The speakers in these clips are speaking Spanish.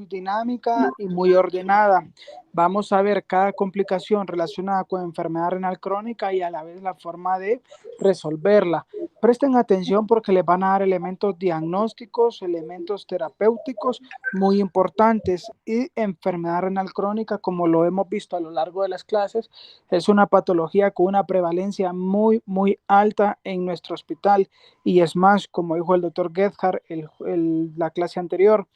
dinámica y muy ordenada. Vamos a ver cada complicación relacionada con enfermedad renal crónica y a la vez la forma de resolverla. Presten atención porque les van a dar elementos diagnósticos, elementos terapéuticos muy importantes. Y enfermedad renal crónica, como lo hemos visto a lo largo de las clases, es una patología con una prevalencia muy alta en nuestro hospital. Y es más, como dijo el doctor Gebhardt la clase anterior,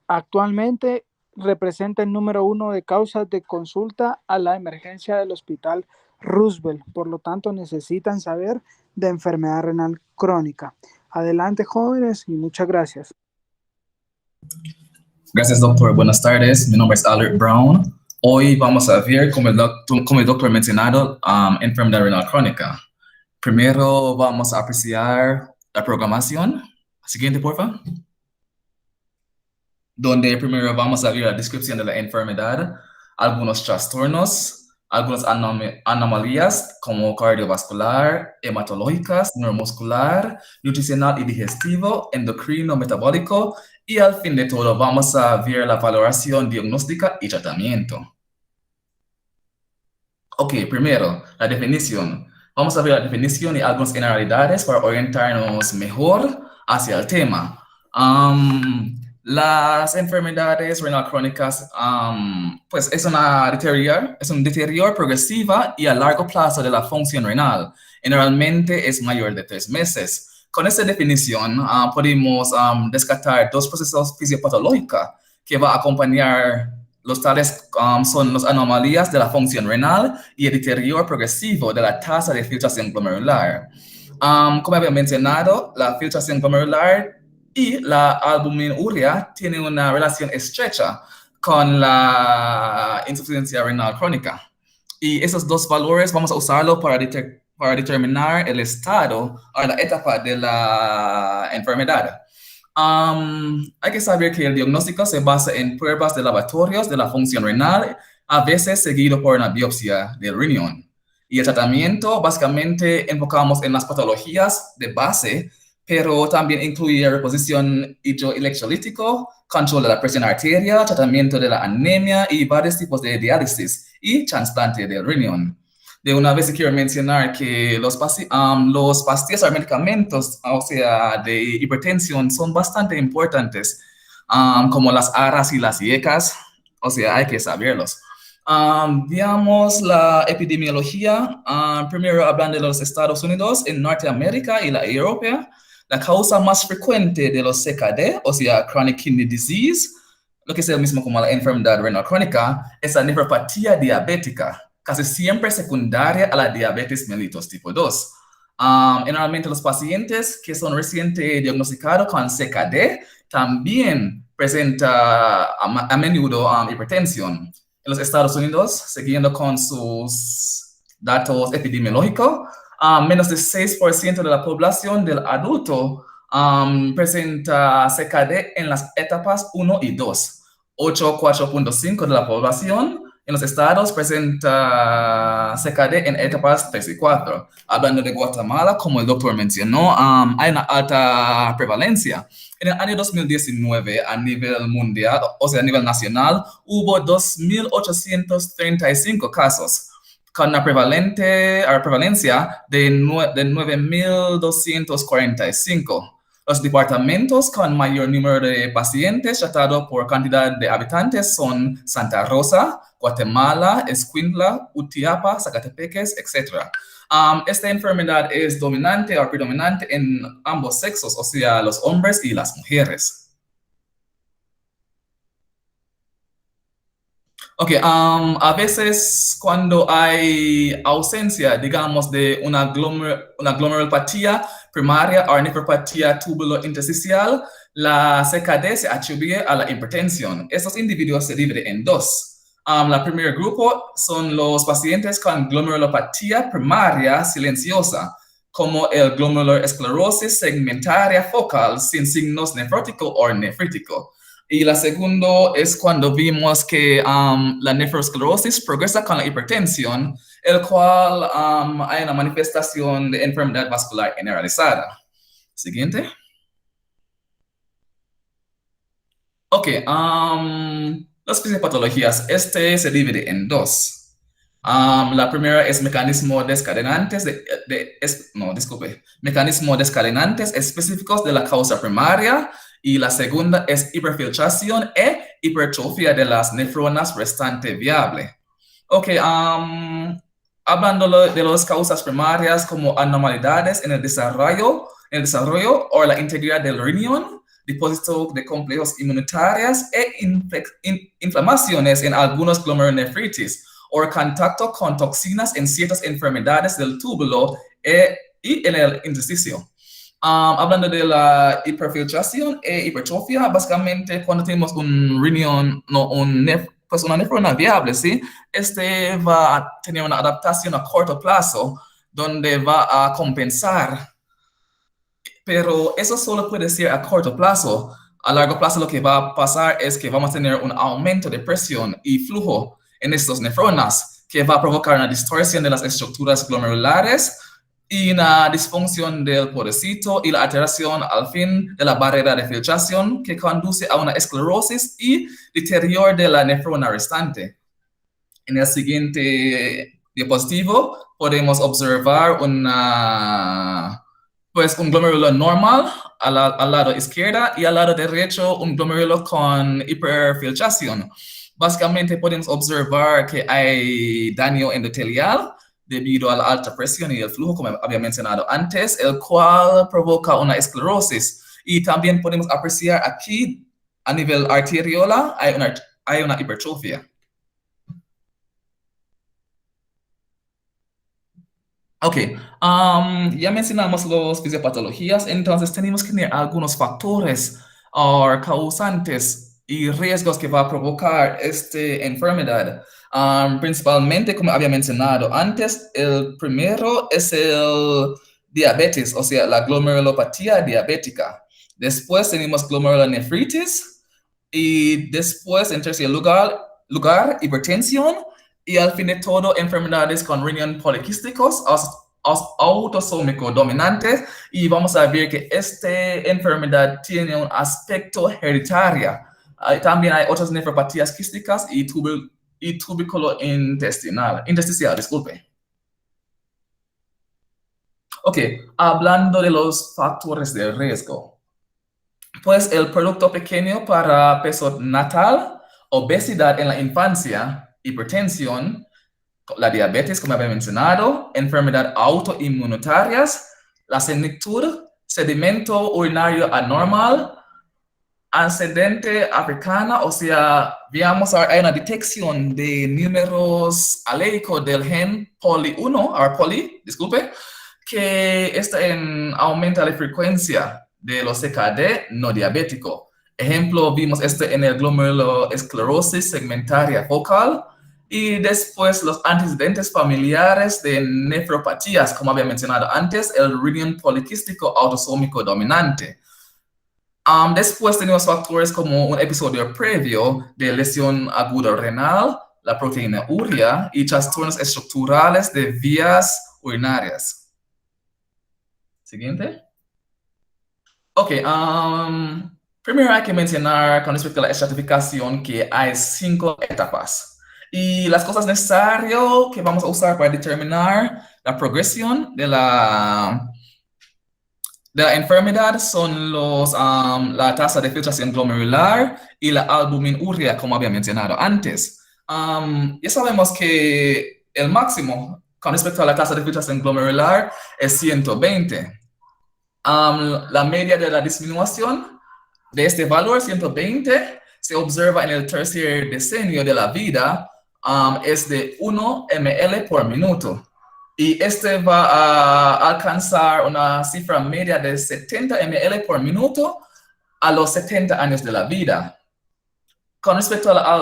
actualmente representa el número 1 de causas de consulta a la emergencia del hospital Roosevelt. Por lo tanto, necesitan saber de enfermedad renal crónica. Adelante, jóvenes, y muchas gracias. Gracias, doctor. Buenas tardes. Mi nombre es Albert Brown. Hoy vamos a ver, como el doctor mencionado, enfermedad renal crónica. Primero vamos a apreciar la programación. Siguiente, por favor. Donde primero vamos a ver la descripción de la enfermedad, algunos trastornos, algunas anomalías como cardiovascular, hematológicas, neuromuscular, nutricional y digestivo, endocrino, metabólico, y al fin de todo vamos a ver la valoración diagnóstica y tratamiento. Ok, primero, la definición. Vamos a ver la definición y algunas generalidades para orientarnos mejor hacia el tema. Las enfermedades renal crónicas, pues es un deterioro progresiva y a largo plazo de la función renal. Generalmente es mayor de 3 meses. Con esta definición podemos descartar 2 procesos fisiopatológicos que va a acompañar los tales son las anomalías de la función renal y el deterioro progresivo de la tasa de filtración glomerular. Como había mencionado, la filtración glomerular y la albuminuria tienen una relación estrecha con la insuficiencia renal crónica. Y esos 2 valores vamos a usarlo para determinar el estado o la etapa de la enfermedad. Hay que saber que el diagnóstico se basa en pruebas de laboratorios de la función renal, a veces seguido por una biopsia del riñón. Y el tratamiento, básicamente, enfocamos en las patologías de base, pero también incluye reposición hidroelectrolítico, control de la presión arterial, tratamiento de la anemia y varios tipos de diálisis y trasplante del riñón. De una vez quiero mencionar que los pastillas o medicamentos, o sea, de hipertensión son bastante importantes, como las ARAs y las IECAS, o sea, hay que saberlos. Veamos la epidemiología, primero hablando de los Estados Unidos, en Norteamérica y la Europa. La causa más frecuente de los CKD, o sea, Chronic Kidney Disease, lo que es el mismo como la enfermedad renal crónica, es la nefropatía diabética, casi siempre secundaria a la diabetes mellitus tipo 2. Generalmente los pacientes que son recientemente diagnosticados con CKD también presentan a menudo hipertensión. En los Estados Unidos, siguiendo con sus datos epidemiológicos, menos de 6% de la población del adulto presenta CKD en las etapas 1 y 2. 4.5% de la población en los estados presenta CKD en etapas 3 y 4. Hablando de Guatemala, como el doctor mencionó, hay una alta prevalencia. En el año 2019, a nivel mundial, o sea, a nivel nacional, hubo 2.835 casos, con una prevalencia de 9.245. Los departamentos con mayor número de pacientes tratados por cantidad de habitantes son Santa Rosa, Guatemala, Escuintla, Utiapa, Zacatepeques, etc. Esta enfermedad es dominante o predominante en ambos sexos, o sea, los hombres y las mujeres. Ok, a veces cuando hay ausencia, digamos, de una glomerulopatía primaria o nefropatía tubulointersticial, la CKD se atribuye a la hipertensión. Estos individuos se dividen en 2. El primer grupo son los pacientes con glomerulopatía primaria silenciosa, como el glomerulosclerosis segmentaria focal sin signos nefrótico o nefrítico. Y la segunda es cuando vimos que la nefrosclerosis progresa con la hipertensión, el cual hay una manifestación de enfermedad vascular generalizada. Siguiente. Ok, las fisiopatologías, este se divide en dos. La primera es mecanismo descadenantes mecanismo descadenantes específicos de la causa primaria, y la segunda es hiperfiltración e hipertrofia de las nefronas restante viable. Ok, hablando de las causas primarias como anormalidades en el desarrollo o la integridad del riñón, depósito de complejos inmunitarios e inflamaciones en algunos glomerulonefritis, o contacto con toxinas en ciertas enfermedades del túbulo y en el intersticio. Hablando de la hiperfiltración e hipertrofia, básicamente cuando tenemos un riñón, pues una nefrona viable, ¿sí? Este va a tener una adaptación a corto plazo donde va a compensar, pero eso solo puede ser a corto plazo. A largo plazo lo que va a pasar es que vamos a tener un aumento de presión y flujo en estas nefronas, que va a provocar una distorsión de las estructuras glomerulares y una disfunción del porecito y la alteración al fin de la barrera de filtración, que conduce a una esclerosis y deterioro de la nefrona restante. En el siguiente diapositivo podemos observar un glomérulo normal al lado izquierdo y al lado derecho un glomérulo con hiperfiltración. Básicamente podemos observar que hay daño endotelial debido a la alta presión y el flujo, como había mencionado antes, el cual provoca una esclerosis. Y también podemos apreciar aquí, a nivel arteriolar, hay una hipertrofia. Ok, ya mencionamos las fisiopatologías, entonces tenemos que tener algunos factores o causantes y riesgos que va a provocar esta enfermedad. Principalmente, como había mencionado antes, el primero es el diabetes, o sea, la glomerulopatía diabética. Después tenemos glomerulonefritis y después, en tercer lugar hipertensión. Y al fin de todo, enfermedades con riñón poliquísticos autosómico dominantes, y vamos a ver que esta enfermedad tiene un aspecto hereditario. También hay otras nefropatías quísticas y tubículo intersticial, disculpe. Ok, hablando de los factores de riesgo. Pues el producto pequeño para peso natal, obesidad en la infancia, hipertensión, la diabetes, como había mencionado, enfermedad autoinmunitarias, la senectud, sedimento urinario anormal, ascendente africana, o sea, veamos, hay una detección de números aléicos del gen disculpe, que está en aumenta la frecuencia de los CKD no diabético. Ejemplo, vimos en el glomerulosclerosis segmentaria focal, y después los antecedentes familiares de nefropatías, como había mencionado antes, el riñón poliquístico autosómico dominante. Después tenemos factores como un episodio previo de lesión aguda renal, la proteína urea y trastornos estructurales de vías urinarias. Siguiente. Ok, primero hay que mencionar con respecto a la estratificación que hay 5 etapas. Y las cosas necesarias que vamos a usar para determinar la progresión de la enfermedad son la tasa de filtración glomerular y la albuminuria, como había mencionado antes. Ya sabemos que el máximo con respecto a la tasa de filtración glomerular es 120. La media de la disminución de este valor, 120, se observa en el tercer decenio de la vida, es de 1 ml por minuto. Y este va a alcanzar una cifra media de 70 ml por minuto a los 70 años de la vida. Con respecto a la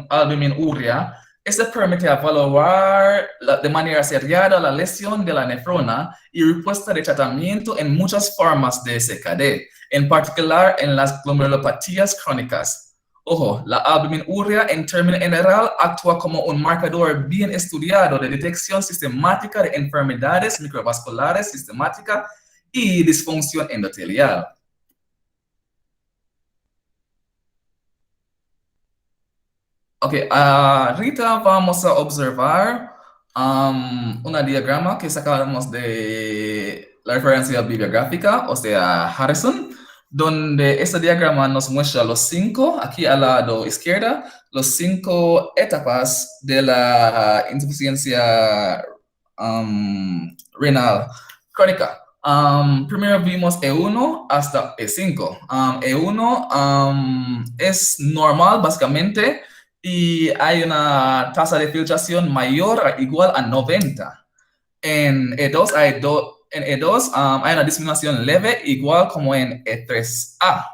albuminuria, este permite evaluar de manera seriada la lesión de la nefrona y respuesta de tratamiento en muchas formas de CKD, en particular en las glomerulopatías crónicas. Ojo, la albuminuria en términos general actúa como un marcador bien estudiado de detección sistemática de enfermedades microvasculares sistemáticas y disfunción endotelial. Ok, ahorita vamos a observar una diagrama que sacamos de la referencia bibliográfica, o sea, Harrison, donde este diagrama nos muestra los cinco, aquí al lado izquierda, los cinco etapas de la insuficiencia renal crónica. Primero vimos E1 hasta E5. E1 es normal, básicamente, y hay una tasa de filtración mayor o igual a 90. En E2 hay una disminución leve, igual como en E3A.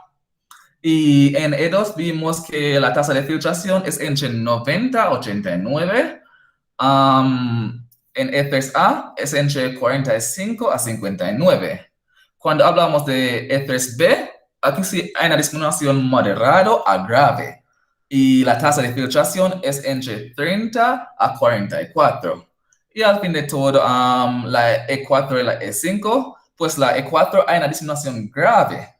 Y en E2 vimos que la tasa de filtración es entre 90 y 89. En E3A es entre 45 a 59. Cuando hablamos de E3B, aquí sí hay una disminución moderado a grave. Y la tasa de filtración es entre 30 a 44. Y al fin de todo, la E4 y la E5, pues la E4 hay una disminución grave,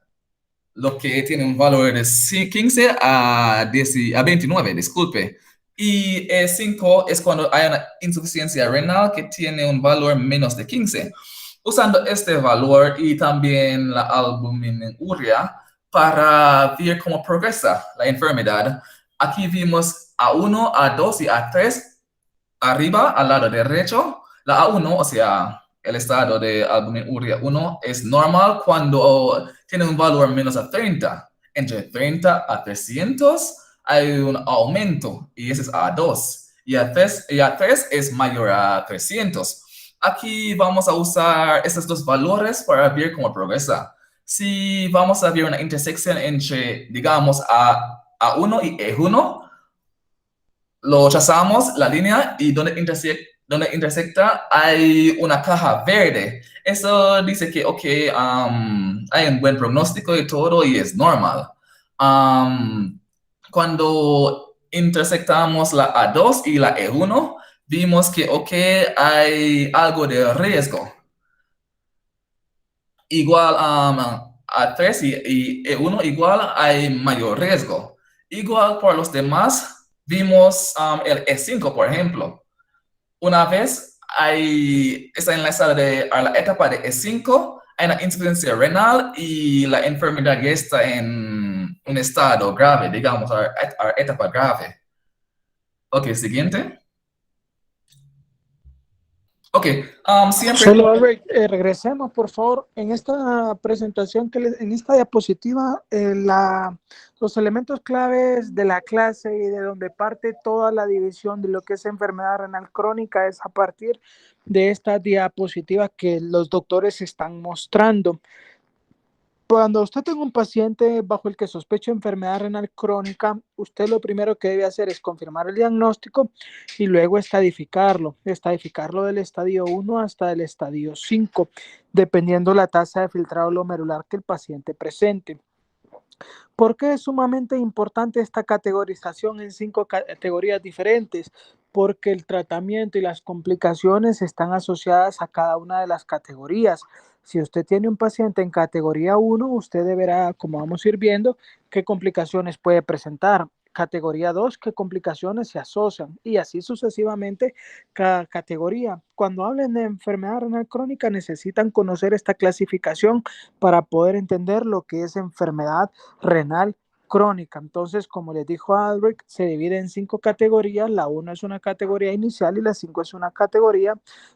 lo que tiene un valor de 15 a 29, disculpe. Y E5 es cuando hay una insuficiencia renal que tiene un valor menos de 15. Usando este valor y también la albuminuria para ver cómo progresa la enfermedad, aquí vimos A1, A2 y A3 arriba al lado derecho. La A1, o sea, el estado de albuminuria 1 es normal cuando tiene un valor menos a 30. Entre 30 a 300 hay un aumento y ese es A2. Y A3 es mayor a 300. Aquí vamos a usar estos dos valores para ver cómo progresa. Si vamos a ver una intersección entre, digamos, A1 y E1, lo trazamos la línea y donde intersecta hay una caja verde. Eso dice que, ok, hay un buen pronóstico y todo y es normal. Cuando intersectamos la A2 y la E1, vimos que, ok, hay algo de riesgo. Igual A3 y E1 igual hay mayor riesgo. Igual por los demás, vimos el E5, por ejemplo. Una vez está enlazada a la etapa de E5, hay una insuficiencia renal y la enfermedad ya está en un estado grave, digamos, a etapa grave. Ok, siguiente. Ok, siempre... Solo Albert, regresemos por favor en esta presentación en esta diapositiva, los elementos claves de la clase y de donde parte toda la división de lo que es enfermedad renal crónica es a partir de esta diapositiva que los doctores están mostrando. Cuando usted tenga un paciente bajo el que sospecha enfermedad renal crónica, usted lo primero que debe hacer es confirmar el diagnóstico y luego estadificarlo del estadio 1 hasta el estadio 5, dependiendo la tasa de filtrado glomerular que el paciente presente. ¿Por qué es sumamente importante esta categorización en 5 categorías diferentes? Porque el tratamiento y las complicaciones están asociadas a cada una de las categorías. Si usted tiene un paciente en categoría 1, usted deberá, como vamos a ir viendo, qué complicaciones puede presentar. Categoría 2, qué complicaciones se asocian y así sucesivamente cada categoría. Cuando hablen de enfermedad renal crónica necesitan conocer esta clasificación para poder entender lo que es enfermedad renal crónica. Entonces, como les dijo Albert, se divide en 5 categorías. La 1 es una categoría inicial y la 5 es una categoría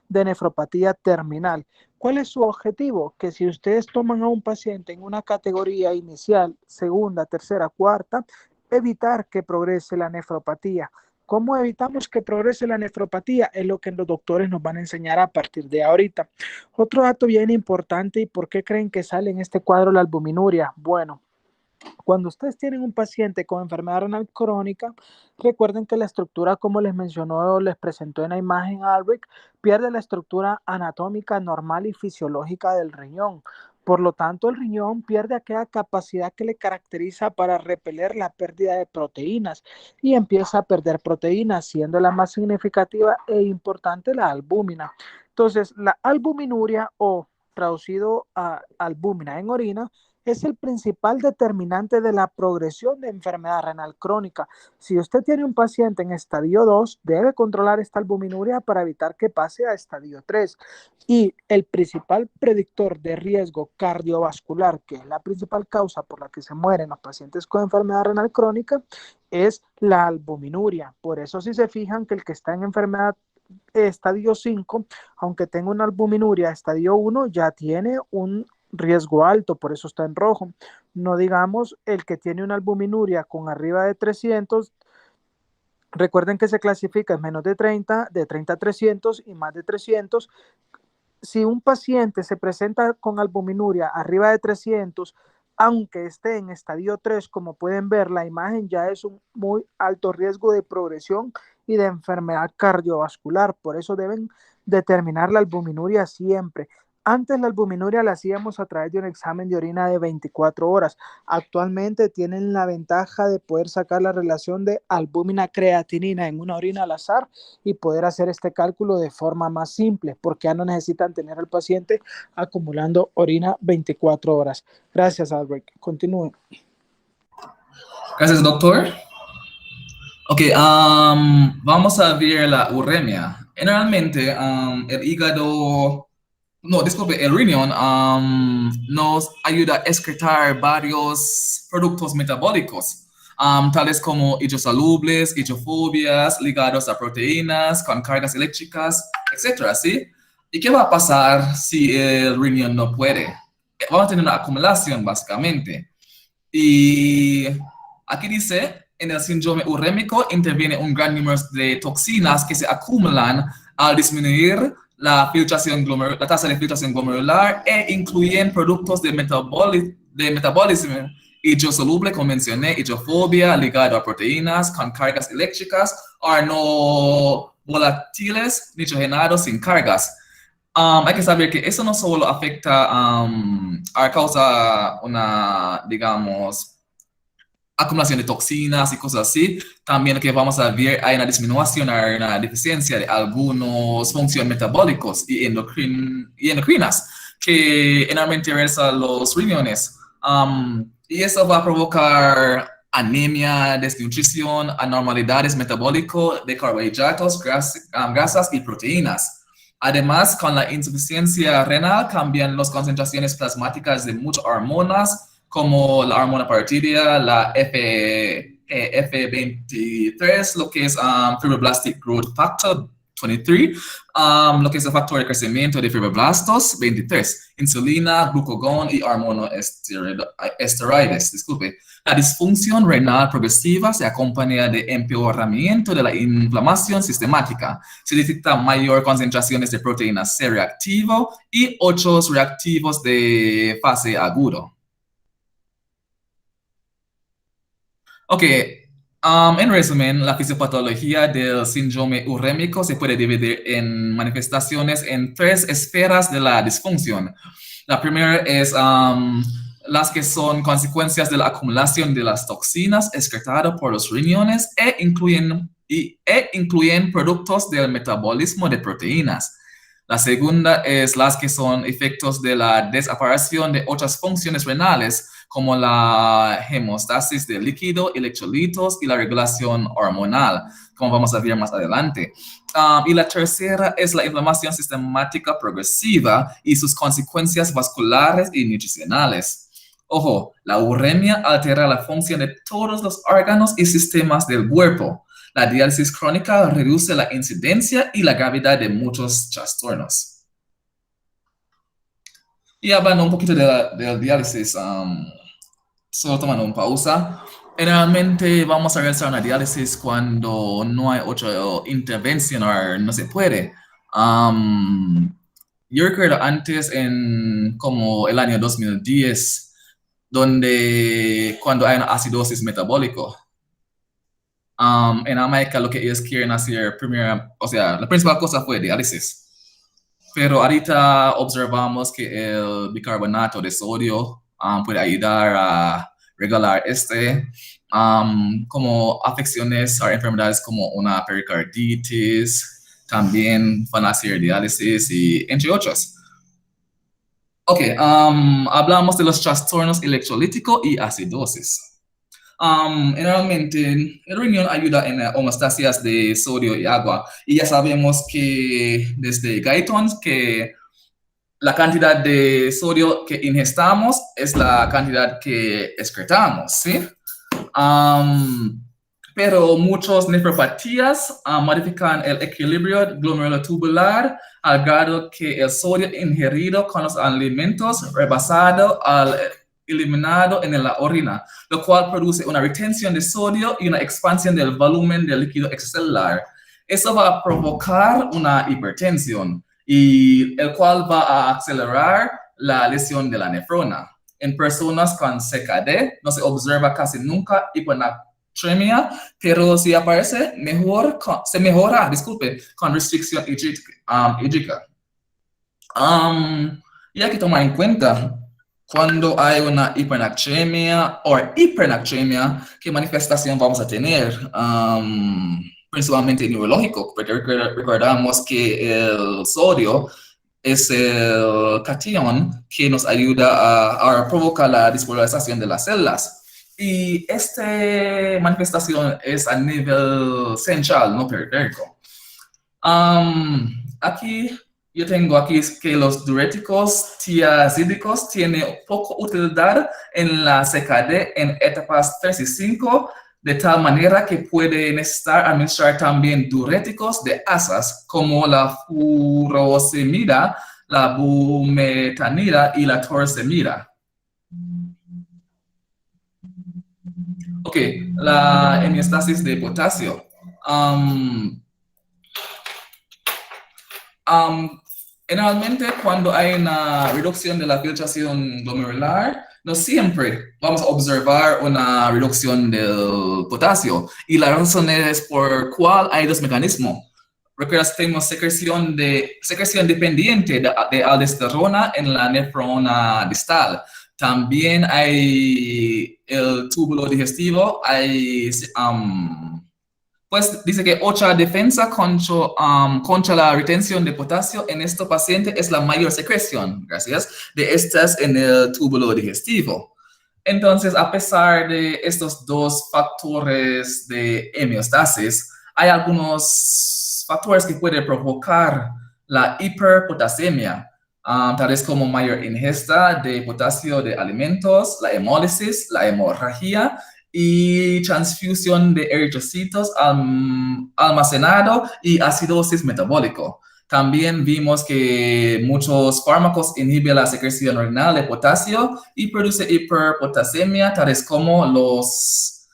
de nefropatía terminal. ¿Cuál es su objetivo? Que si ustedes toman a un paciente en una categoría inicial, segunda, tercera, cuarta, evitar que progrese la nefropatía. ¿Cómo evitamos que progrese la nefropatía? Es lo que los doctores nos van a enseñar a partir de ahorita. Otro dato bien importante, ¿y por qué creen que sale en este cuadro la albuminuria? Bueno, cuando ustedes tienen un paciente con enfermedad renal crónica, recuerden que la estructura, como les mencionó, les presentó en la imagen Albrecht, pierde la estructura anatómica normal y fisiológica del riñón. Por lo tanto, el riñón pierde aquella capacidad que le caracteriza para repeler la pérdida de proteínas y empieza a perder proteínas, siendo la más significativa e importante la albúmina. Entonces, la albuminuria o traducido a albúmina en orina es el principal determinante de la progresión de enfermedad renal crónica. Si usted tiene un paciente en estadio 2, debe controlar esta albuminuria para evitar que pase a estadio 3. Y el principal predictor de riesgo cardiovascular, que es la principal causa por la que se mueren los pacientes con enfermedad renal crónica, es la albuminuria. Por eso, si se fijan que el que está en enfermedad estadio 5, aunque tenga una albuminuria estadio 1, ya tiene un riesgo alto, por eso está en rojo. No digamos el que tiene una albuminuria con arriba de 300. Recuerden que se clasifica en menos de 30, de 30 a 300 y más de 300. Si un paciente se presenta con albuminuria arriba de 300, aunque esté en estadio 3, como pueden ver, la imagen ya es un muy alto riesgo de progresión y de enfermedad cardiovascular. Por eso deben determinar la albuminuria siempre. Antes la albuminuria la hacíamos a través de un examen de orina de 24 horas. Actualmente tienen la ventaja de poder sacar la relación de albúmina creatinina en una orina al azar y poder hacer este cálculo de forma más simple, porque ya no necesitan tener al paciente acumulando orina 24 horas. Gracias, Albert. Continúe. Gracias, doctor. Ok, vamos a ver la uremia. Generalmente, el hígado, no, disculpe, el riñón nos ayuda a excretar varios productos metabólicos, tales como hidrosolubles, hidrofobias, ligados a proteínas, con cargas eléctricas, etcétera, ¿sí? ¿Y qué va a pasar si el riñón no puede? Vamos a tener una acumulación, básicamente. Y aquí dice, en el síndrome urémico interviene un gran número de toxinas que se acumulan al disminuir la tasa de filtración glomerular e incluyen productos de metabolismo hidrosoluble, como mencioné, hidrofobia, ligado a proteínas con cargas eléctricas, o no volátiles, nitrogenados sin cargas. Hay que saber que eso no solo afecta a causa una, digamos, acumulación de toxinas y cosas así, también que vamos a ver hay una disminución, hay una deficiencia de algunos funciones metabólicos y endocrinas que generalmente realizan los riñones. Y eso va a provocar anemia, desnutrición, anormalidades metabólicas de carbohidratos, grasas y proteínas. Además, con la insuficiencia renal cambian las concentraciones plasmáticas de muchas hormonas, como la hormona parotidia, la F23, lo que es Fibroblastic Growth Factor 23, lo que es el factor de crecimiento de fibroblastos 23, insulina, glucagón y hormona esteroides, disculpe. La disfunción renal progresiva se acompaña de empeoramiento de la inflamación sistemática. Se detecta mayor concentraciones de proteína C reactivo y otros reactivos de fase agudo. Ok, en resumen, la fisiopatología del síndrome urémico se puede dividir en manifestaciones en 3 esferas de la disfunción. La primera es las que son consecuencias de la acumulación de las toxinas excretadas por los riñones e incluyen productos del metabolismo de proteínas. La segunda es las que son efectos de la desaparición de otras funciones renales, como la hemostasis de líquido, electrolitos y la regulación hormonal, como vamos a ver más adelante. Y la tercera es la inflamación sistemática progresiva y sus consecuencias vasculares y nutricionales. Ojo, la uremia altera la función de todos los órganos y sistemas del cuerpo. La diálisis crónica reduce la incidencia y la gravedad de muchos trastornos. Y hablando un poquito de la diálisis, solo tomando una pausa. Generalmente vamos a realizar una diálisis cuando no hay otra intervención o no se puede. Yo recuerdo antes en como el año 2010, donde cuando hay una acidosis metabólica, en América lo que ellos quieren hacer primero, o sea, la principal cosa fue diálisis. Pero ahorita observamos que el bicarbonato de sodio puede ayudar a regular como afecciones o enfermedades como una pericarditis, también van a hacer diálisis y entre otros. Ok, hablamos de los trastornos electrolítico y acidosis. Generalmente el riñón ayuda en la homeostasis de sodio y agua. Y ya sabemos que desde Guyton que la cantidad de sodio que ingestamos es la cantidad que excretamos, ¿sí? Pero muchas nefropatías modifican el equilibrio glomerulotubular al grado que el sodio ingerido con los alimentos rebasado al eliminado en la orina, lo cual produce una retención de sodio y una expansión del volumen del líquido extracelular. Eso va a provocar una hipertensión, y el cual va a acelerar la lesión de la nefrona. En personas con CKD no se observa casi nunca hiponatremia, pero si aparece, se mejora, con restricción hídrica. Y hay que tomar en cuenta cuando hay una hiponatremia o hipernatremia, qué manifestación vamos a tener, principalmente neurológico, porque recordamos que el sodio es el cation que nos ayuda a provocar la despolarización de las células. Y esta manifestación es a nivel central, no periférico. Aquí yo tengo aquí que los diuréticos tiazídicos tienen poca utilidad en la CKD en etapas 3 y 5, de tal manera que pueden administrar también diuréticos de asas como la furosemida, la bumetanida y la torsemida. Ok, la homeostasis de potasio. Generalmente cuando hay una reducción de la filtración glomerular, no siempre vamos a observar una reducción del potasio. Y la razón es por cuál hay dos mecanismos. Recuerda que tenemos secreción dependiente de aldosterona en la nefrona distal. También hay el túbulo digestivo, hay pues dice que otra defensa contra la retención de potasio en este paciente es la mayor secreción, gracias, de estas en el túbulo digestivo. Entonces, a pesar de estos dos factores de homeostasis, hay algunos factores que pueden provocar la hiperpotasemia, tales como mayor ingesta de potasio de alimentos, la hemólisis, la hemorragia y transfusión de eritrocitos almacenado y acidosis metabólico. También vimos que muchos fármacos inhiben la secreción renal de potasio y produce hiperpotasemia, tales como los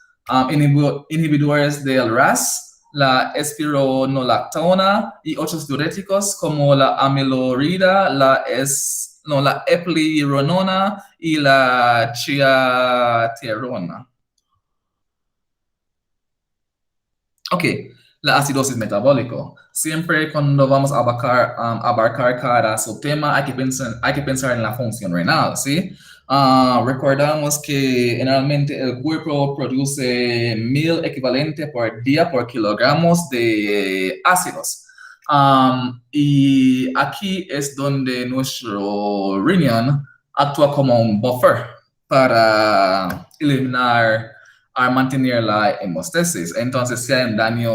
inhibidores del RAS, la espironolactona y otros diuréticos como la amilorida, la eplerenona y la triaterona. Ok, la acidosis metabólico. Siempre cuando vamos a abarcar cada subtema, hay que pensar en la función renal, ¿sí? Recordamos que generalmente el cuerpo produce 1000 equivalentes por día por kilogramos de ácidos. Y aquí es donde nuestro riñón actúa como un buffer para eliminar a mantener la hemostasis. Entonces, si hay un daño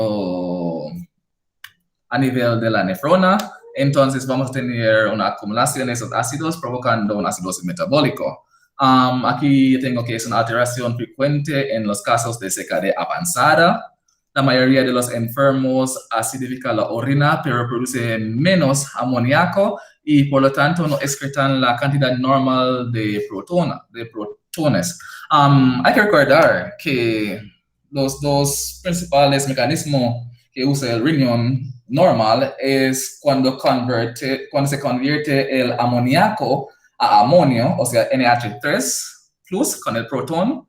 a nivel de la nefrona, entonces vamos a tener una acumulación de esos ácidos provocando una acidosis metabólico. Aquí tengo que es una alteración frecuente en los casos de CKD avanzada. La mayoría de los enfermos acidifica la orina, pero produce menos amoníaco y por lo tanto no excretan la cantidad normal de protones. Hay que recordar que los dos principales mecanismos que usa el riñón normal es cuando se convierte el amoníaco a amonio, o sea, NH3 plus con el protón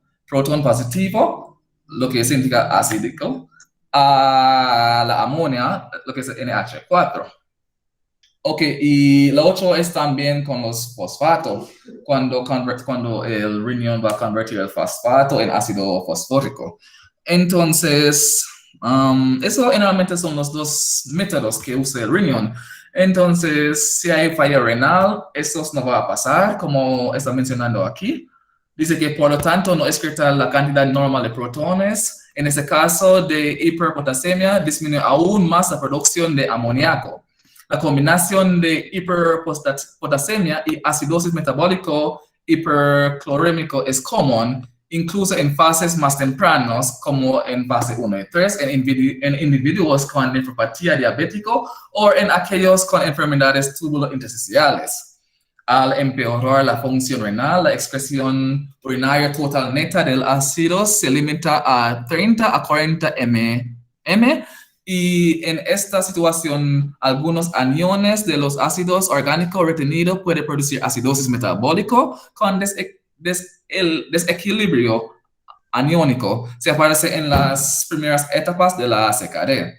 positivo, lo que significa acídico, a la amonia, lo que es NH4. Ok, y lo otro es también con los fosfatos, cuando el riñón va a convertir el fosfato en ácido fosfórico. Entonces, eso generalmente son los dos métodos que usa el riñón. Entonces, si hay falla renal, esto no va a pasar, como está mencionando aquí. Dice que, por lo tanto, no excreta la cantidad normal de protones. En este caso de hiperpotasemia, disminuye aún más la producción de amoníaco. La combinación de hiperpotasemia y acidosis metabólico hiperclorémico es común, incluso en fases más tempranas, como en fase 1 y 3, en individuos con nefropatía diabética o en aquellos con enfermedades tubulointersticiales. Al empeorar la función renal, la excreción urinaria total neta del ácido se limita a 30 a 40 mm, y en esta situación, algunos aniones de los ácidos orgánicos retenidos pueden producir acidosis metabólico con el desequilibrio aniónico. Se aparece en las primeras etapas de la CKD.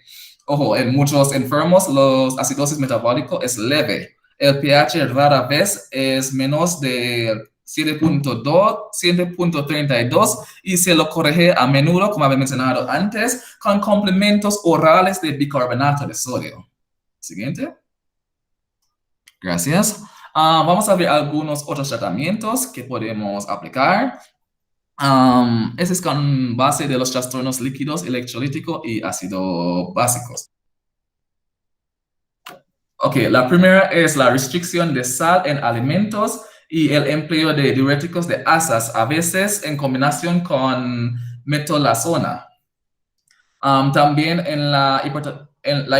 Ojo, en muchos enfermos, la acidosis metabólico es leve. El pH rara vez es menos de 7.2, 7.32 y se lo corrige a menudo, como había mencionado antes, con complementos orales de bicarbonato de sodio. Siguiente. Gracias. Vamos a ver algunos otros tratamientos que podemos aplicar. Ese es con base de los trastornos líquidos, electrolítico y ácido básicos. Ok, la primera es la restricción de sal en alimentos y el empleo de diuréticos de asas, a veces en combinación con metolazona. También en la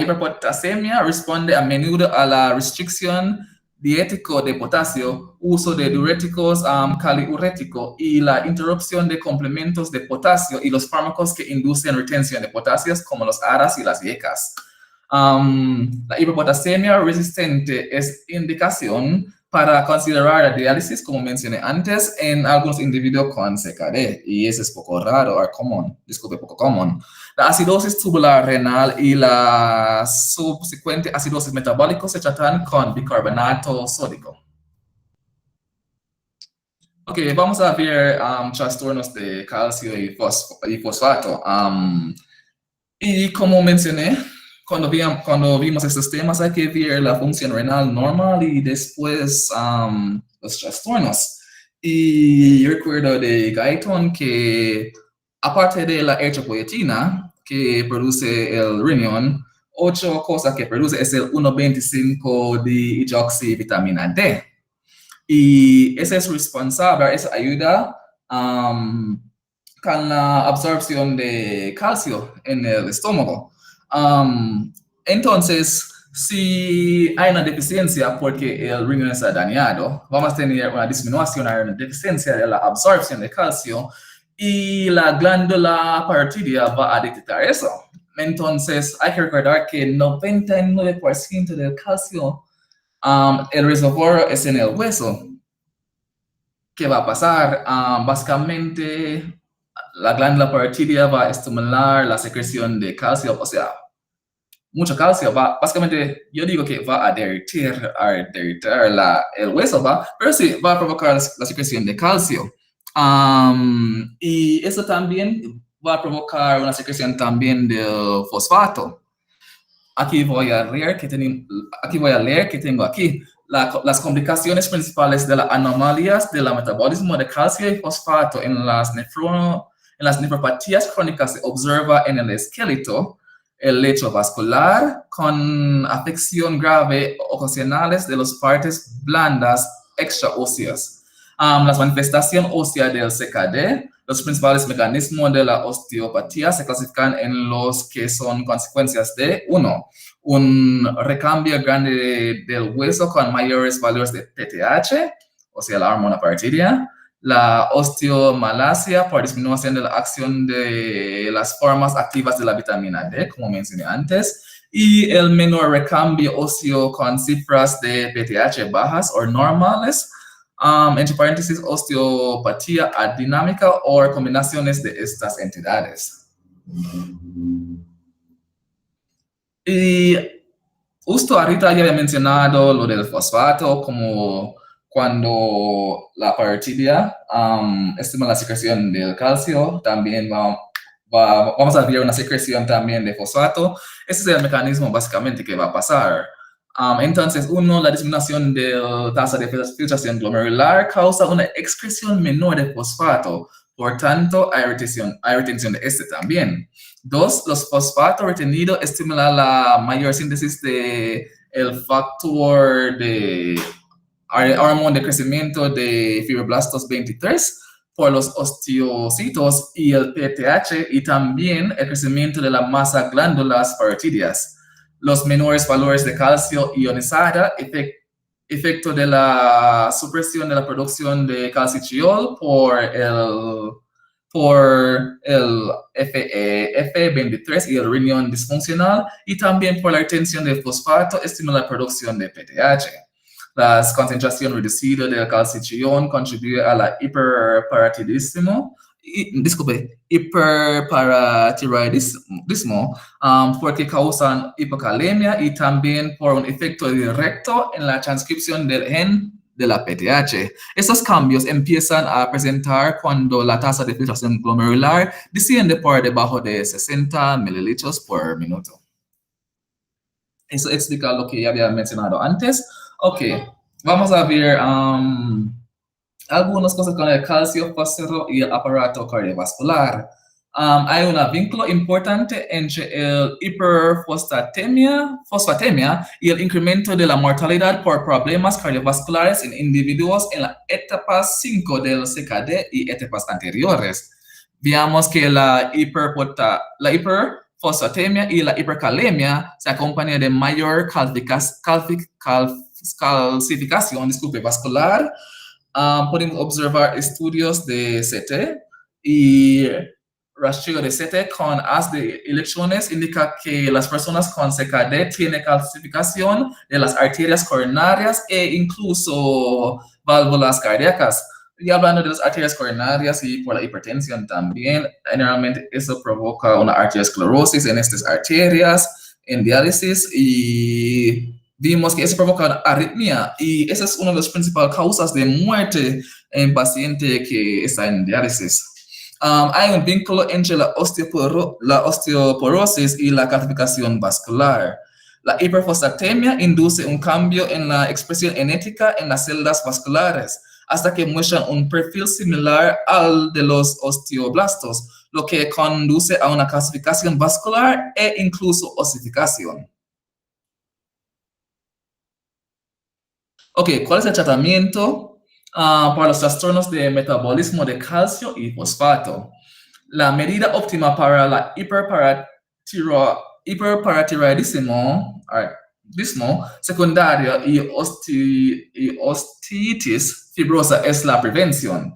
hiperpotasemia responde a menudo a la restricción diético de potasio, uso de diuréticos caliuréticos y la interrupción de complementos de potasio y los fármacos que inducen retención de potasios como los ARAs y las IECAS. La hiperpotasemia resistente es indicación para considerar la diálisis, como mencioné antes, en algunos individuos con CKD, y eso es poco raro, o común, disculpe, poco común. La acidosis tubular renal y la subsecuente acidosis metabólica se tratan con bicarbonato sódico. Ok, vamos a ver trastornos de calcio y fosfato. Y como mencioné, cuando vimos estos temas, hay que ver la función renal normal y después los trastornos. Y yo recuerdo de Guyton que, aparte de la eritropoyetina que produce el riñón, otra cosa que produce es el 1,25-dihidroxivitamina D. Y ese es responsable, esa ayuda con la absorción de calcio en el estómago. Entonces, si hay una deficiencia porque el riñón está dañado, vamos a tener una disminución, una deficiencia de la absorción de calcio y la glándula parotidia va a detectar eso. Entonces, hay que recordar que el 99% del calcio, el reservorio es en el hueso. ¿Qué va a pasar? Básicamente, la glándula parotidia va a estimular la secreción de calcio, o sea, mucho calcio, básicamente yo digo que va a derretir el hueso, pero sí, va a provocar la secreción de calcio. Y eso también va a provocar una secreción también del fosfato. Aquí voy a leer que tengo aquí. Las complicaciones principales de las anomalías del metabolismo de calcio y fosfato en las nefropatías crónicas se observa en el esqueleto, el lecho vascular, con afección grave ocasionales de las partes blandas extraóseas. Las manifestaciones óseas del CKD, los principales mecanismos de la osteopatía se clasifican en los que son consecuencias de 1. Un recambio grande del hueso con mayores valores de PTH, o sea, la hormona parotidia, la osteomalacia por disminución de la acción de las formas activas de la vitamina D, como mencioné antes, y el menor recambio óseo con cifras de PTH bajas o normales, entre paréntesis, osteopatía adinámica o combinaciones de estas entidades. Y justo ahorita ya había mencionado lo del fosfato, como cuando la parotidia estimula la secreción del calcio, también vamos a ver una secreción también de fosfato. Ese es el mecanismo básicamente que va a pasar. Entonces, uno, la disminución de la tasa de filtración glomerular causa una excreción menor de fosfato, por tanto, hay retención de este también. Dos, los fosfatos retenidos estimulan la mayor síntesis de el factor de hormona de crecimiento de fibroblastos 23 por los osteocitos y el PTH y también el crecimiento de la masa glándulas parotídeas. Los menores valores de calcio ionizada, efecto de la supresión de la producción de calcitriol por el F23 y el riñón disfuncional, y también por la retención de fosfato, estimula la producción de PTH. La concentración reducida del calcitriol contribuye a la hiperparatiroidismo, porque causan hipocalemia y también por un efecto directo en la transcripción del gen de la PTH. Estos cambios empiezan a presentar cuando la tasa de filtración glomerular desciende por debajo de 60 mililitros por minuto. Eso explica lo que ya había mencionado antes. Ok, vamos a ver algunas cosas con el calcio, fósforo y el aparato cardiovascular. Hay un vínculo importante entre el hiperfosfatemia y el incremento de la mortalidad por problemas cardiovasculares en individuos en la etapa 5 del CKD y etapas anteriores. Veamos que la hiperfosfatemia y la hipercalemia se acompañan de mayor calcificación vascular. Podemos observar estudios de CT y rastreo de CT con haz de electrones indica que las personas con CKD tienen calcificación de las arterias coronarias e incluso válvulas cardíacas. Y hablando de las arterias coronarias y por la hipertensión también, generalmente eso provoca una arteriosclerosis en estas arterias, en diálisis, y vimos que eso provoca una arritmia, y esa es una de las principales causas de muerte en paciente que está en diálisis. Hay un vínculo entre la osteoporosis y la calcificación vascular. La hiperfosfatemia induce un cambio en la expresión genética en las células vasculares, hasta que muestran un perfil similar al de los osteoblastos, lo que conduce a una calcificación vascular e incluso osificación. Ok, ¿cuál es el tratamiento para los trastornos de metabolismo de calcio y fosfato? La medida óptima para la hiperparatiroidismo secundario y osteoitis fibrosa es la prevención.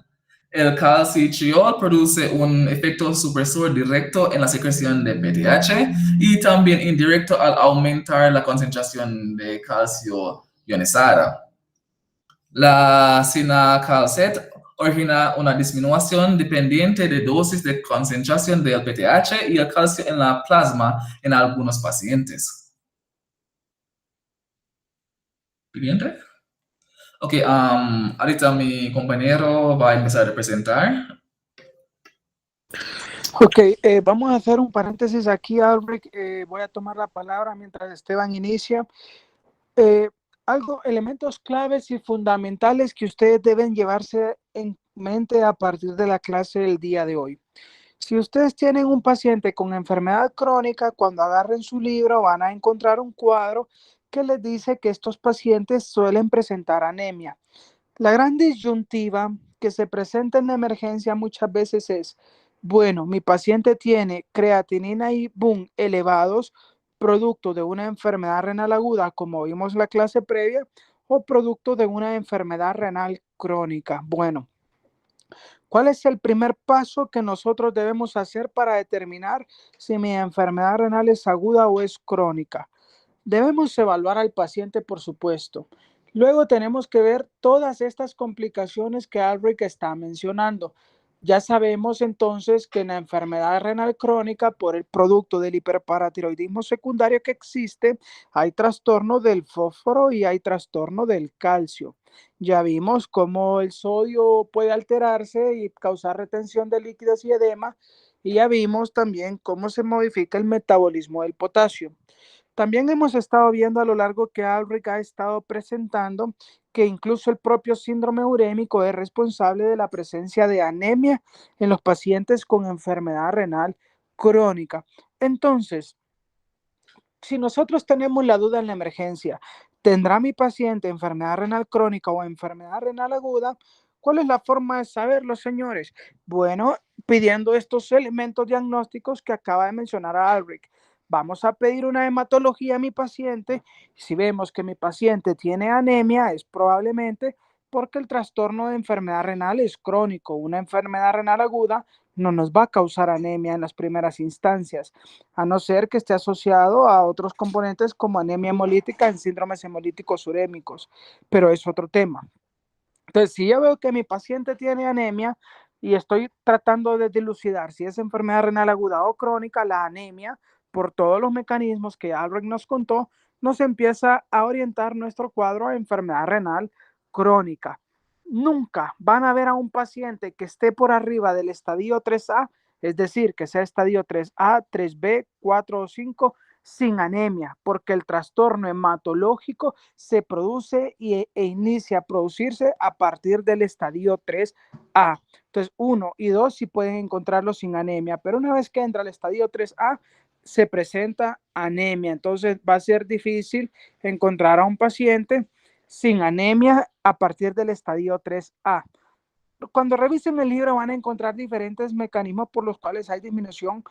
El calcitriol produce un efecto supresor directo en la secreción de PTH y también indirecto al aumentar la concentración de calcio ionizada. La cinacalcet origina una disminución dependiente de dosis de concentración del PTH y el calcio en la plasma en algunos pacientes. Siguiente. Ok, ahorita mi compañero va a empezar a presentar. Ok, vamos a hacer un paréntesis aquí, Albrecht. Voy a tomar la palabra mientras Esteban inicia. Elementos claves y fundamentales que ustedes deben llevarse en mente a partir de la clase del día de hoy. Si ustedes tienen un paciente con enfermedad crónica, cuando agarren su libro van a encontrar un cuadro que les dice que estos pacientes suelen presentar anemia. La gran disyuntiva que se presenta en la emergencia muchas veces es, bueno, mi paciente tiene creatinina y boom elevados, producto de una enfermedad renal aguda, como vimos en la clase previa, o producto de una enfermedad renal crónica. Bueno, ¿cuál es el primer paso que nosotros debemos hacer para determinar si mi enfermedad renal es aguda o es crónica? Debemos evaluar al paciente, por supuesto. Luego tenemos que ver todas estas complicaciones que Albrecht está mencionando. Ya sabemos entonces que en la enfermedad renal crónica, por el producto del hiperparatiroidismo secundario que existe, hay trastorno del fósforo y hay trastorno del calcio. Ya vimos cómo el sodio puede alterarse y causar retención de líquidos y edema, y ya vimos también cómo se modifica el metabolismo del potasio. También hemos estado viendo a lo largo que Ulrich ha estado presentando que incluso el propio síndrome urémico es responsable de la presencia de anemia en los pacientes con enfermedad renal crónica. Entonces, si nosotros tenemos la duda en la emergencia, ¿tendrá mi paciente enfermedad renal crónica o enfermedad renal aguda? ¿Cuál es la forma de saberlo, señores? Bueno, pidiendo estos elementos diagnósticos que acaba de mencionar Ulrich. Vamos a pedir una hematología a mi paciente. Si vemos que mi paciente tiene anemia, es probablemente porque el trastorno de enfermedad renal es crónico. Una enfermedad renal aguda no nos va a causar anemia en las primeras instancias, a no ser que esté asociado a otros componentes como anemia hemolítica en síndromes hemolíticos urémicos, pero es otro tema. Entonces, si yo veo que mi paciente tiene anemia y estoy tratando de dilucidar si es enfermedad renal aguda o crónica, la anemia, por todos los mecanismos que Albrecht nos contó, nos empieza a orientar nuestro cuadro a enfermedad renal crónica. Nunca van a ver a un paciente que esté por arriba del estadio 3A, es decir, que sea estadio 3A, 3B, 4 o 5, sin anemia, porque el trastorno hematológico se produce e inicia a producirse a partir del estadio 3A. Entonces, 1 y 2 sí pueden encontrarlo sin anemia, pero una vez que entra al estadio 3A, se presenta anemia. Entonces, va a ser difícil encontrar a un paciente sin anemia a partir del estadio 3A. Cuando revisen el libro van a encontrar diferentes mecanismos por los cuales hay disminución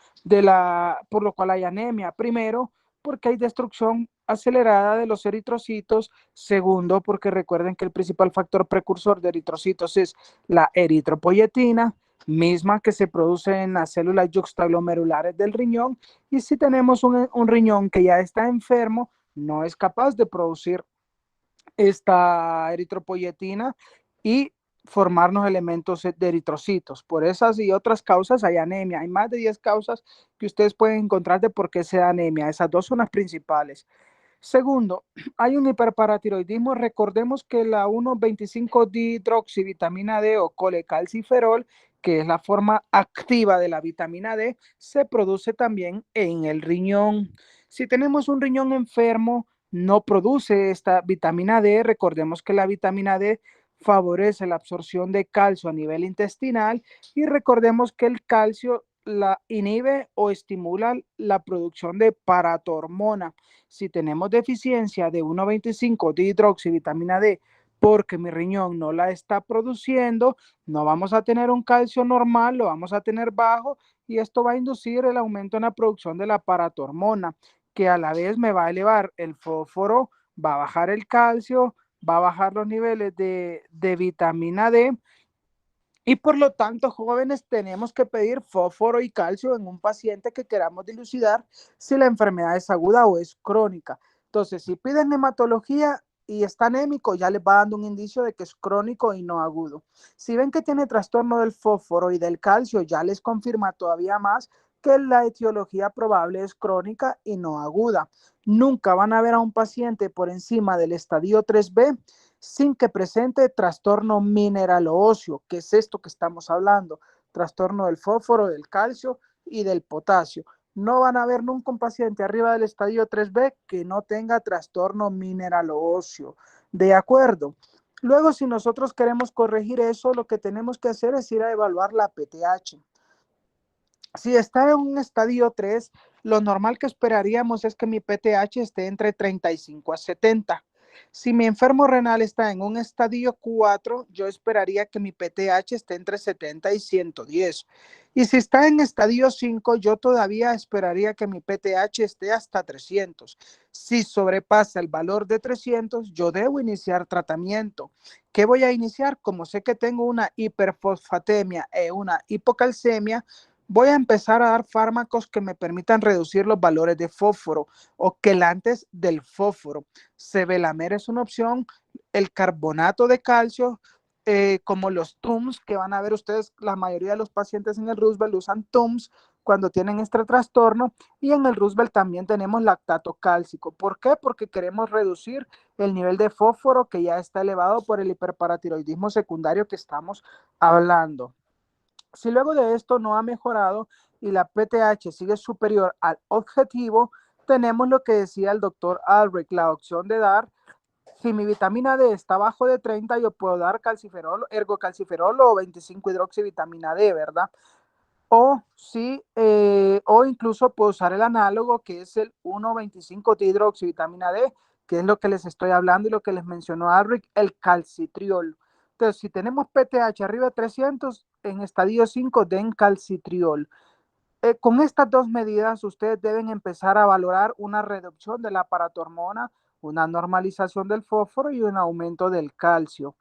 por lo cual hay anemia. Primero, porque hay destrucción acelerada de los eritrocitos. Segundo, porque recuerden que el principal factor precursor de eritrocitos es la eritropoyetina, misma que se produce en las células yuxtaglomerulares del riñón. Y si tenemos un riñón que ya está enfermo, no es capaz de producir esta eritropoyetina y formarnos elementos de eritrocitos. Por esas y otras causas hay anemia. Hay más de 10 causas que ustedes pueden encontrar de por qué se da anemia. Esas dos son las principales. Segundo, hay un hiperparatiroidismo. Recordemos que la 1,25-dihidroxivitamina D o colecalciferol, que es la forma activa de la vitamina D, se produce también en el riñón. Si tenemos un riñón enfermo, no produce esta vitamina D. Recordemos que la vitamina D favorece la absorción de calcio a nivel intestinal y recordemos que el calcio la inhibe o estimula la producción de paratormona. Si tenemos deficiencia de 1,25 de hidroxivitamina D porque mi riñón no la está produciendo, no vamos a tener un calcio normal, lo vamos a tener bajo y esto va a inducir el aumento en la producción de la paratormona, que a la vez me va a elevar el fósforo, va a bajar el calcio, va a bajar los niveles de vitamina D y por lo tanto, jóvenes, tenemos que pedir fósforo y calcio en un paciente que queramos dilucidar si la enfermedad es aguda o es crónica. Entonces, si piden hematología y está anémico, ya les va dando un indicio de que es crónico y no agudo. Si ven que tiene trastorno del fósforo y del calcio, ya les confirma todavía más que la etiología probable es crónica y no aguda. Nunca van a ver a un paciente por encima del estadio 3B sin que presente trastorno mineralo-óseo, que es esto que estamos hablando, trastorno del fósforo, del calcio y del potasio. No van a ver nunca un paciente arriba del estadio 3B que no tenga trastorno mineralo-óseo. ¿De acuerdo? Luego, si nosotros queremos corregir eso, lo que tenemos que hacer es ir a evaluar la PTH. Si está en un estadio 3, lo normal que esperaríamos es que mi PTH esté entre 35 a 70. Si mi enfermo renal está en un estadio 4, yo esperaría que mi PTH esté entre 70 y 110. Y si está en estadio 5, yo todavía esperaría que mi PTH esté hasta 300. Si sobrepasa el valor de 300, yo debo iniciar tratamiento. ¿Qué voy a iniciar? Como sé que tengo una hiperfosfatemia e una hipocalcemia, voy a empezar a dar fármacos que me permitan reducir los valores de fósforo o quelantes del fósforo. Sevelamer es una opción, el carbonato de calcio, como los TUMS, que van a ver ustedes, la mayoría de los pacientes en el Roosevelt usan TUMS cuando tienen este trastorno, y en el Roosevelt también tenemos lactato cálcico. ¿Por qué? Porque queremos reducir el nivel de fósforo que ya está elevado por el hiperparatiroidismo secundario que estamos hablando. Si luego de esto no ha mejorado y la PTH sigue superior al objetivo, tenemos lo que decía el doctor Albrecht, la opción de dar, si mi vitamina D está abajo de 30, yo puedo dar calciferol, ergocalciferol o 25 hidroxivitamina D, ¿verdad? O incluso puedo usar el análogo que es el 1,25 hidroxivitamina D, que es lo que les estoy hablando y lo que les mencionó Albrecht, el calcitriol. Entonces, si tenemos PTH arriba de 300, en estadio 5 den calcitriol. Con estas dos medidas, ustedes deben empezar a valorar una reducción de la paratormona, una normalización del fósforo y un aumento del calcio.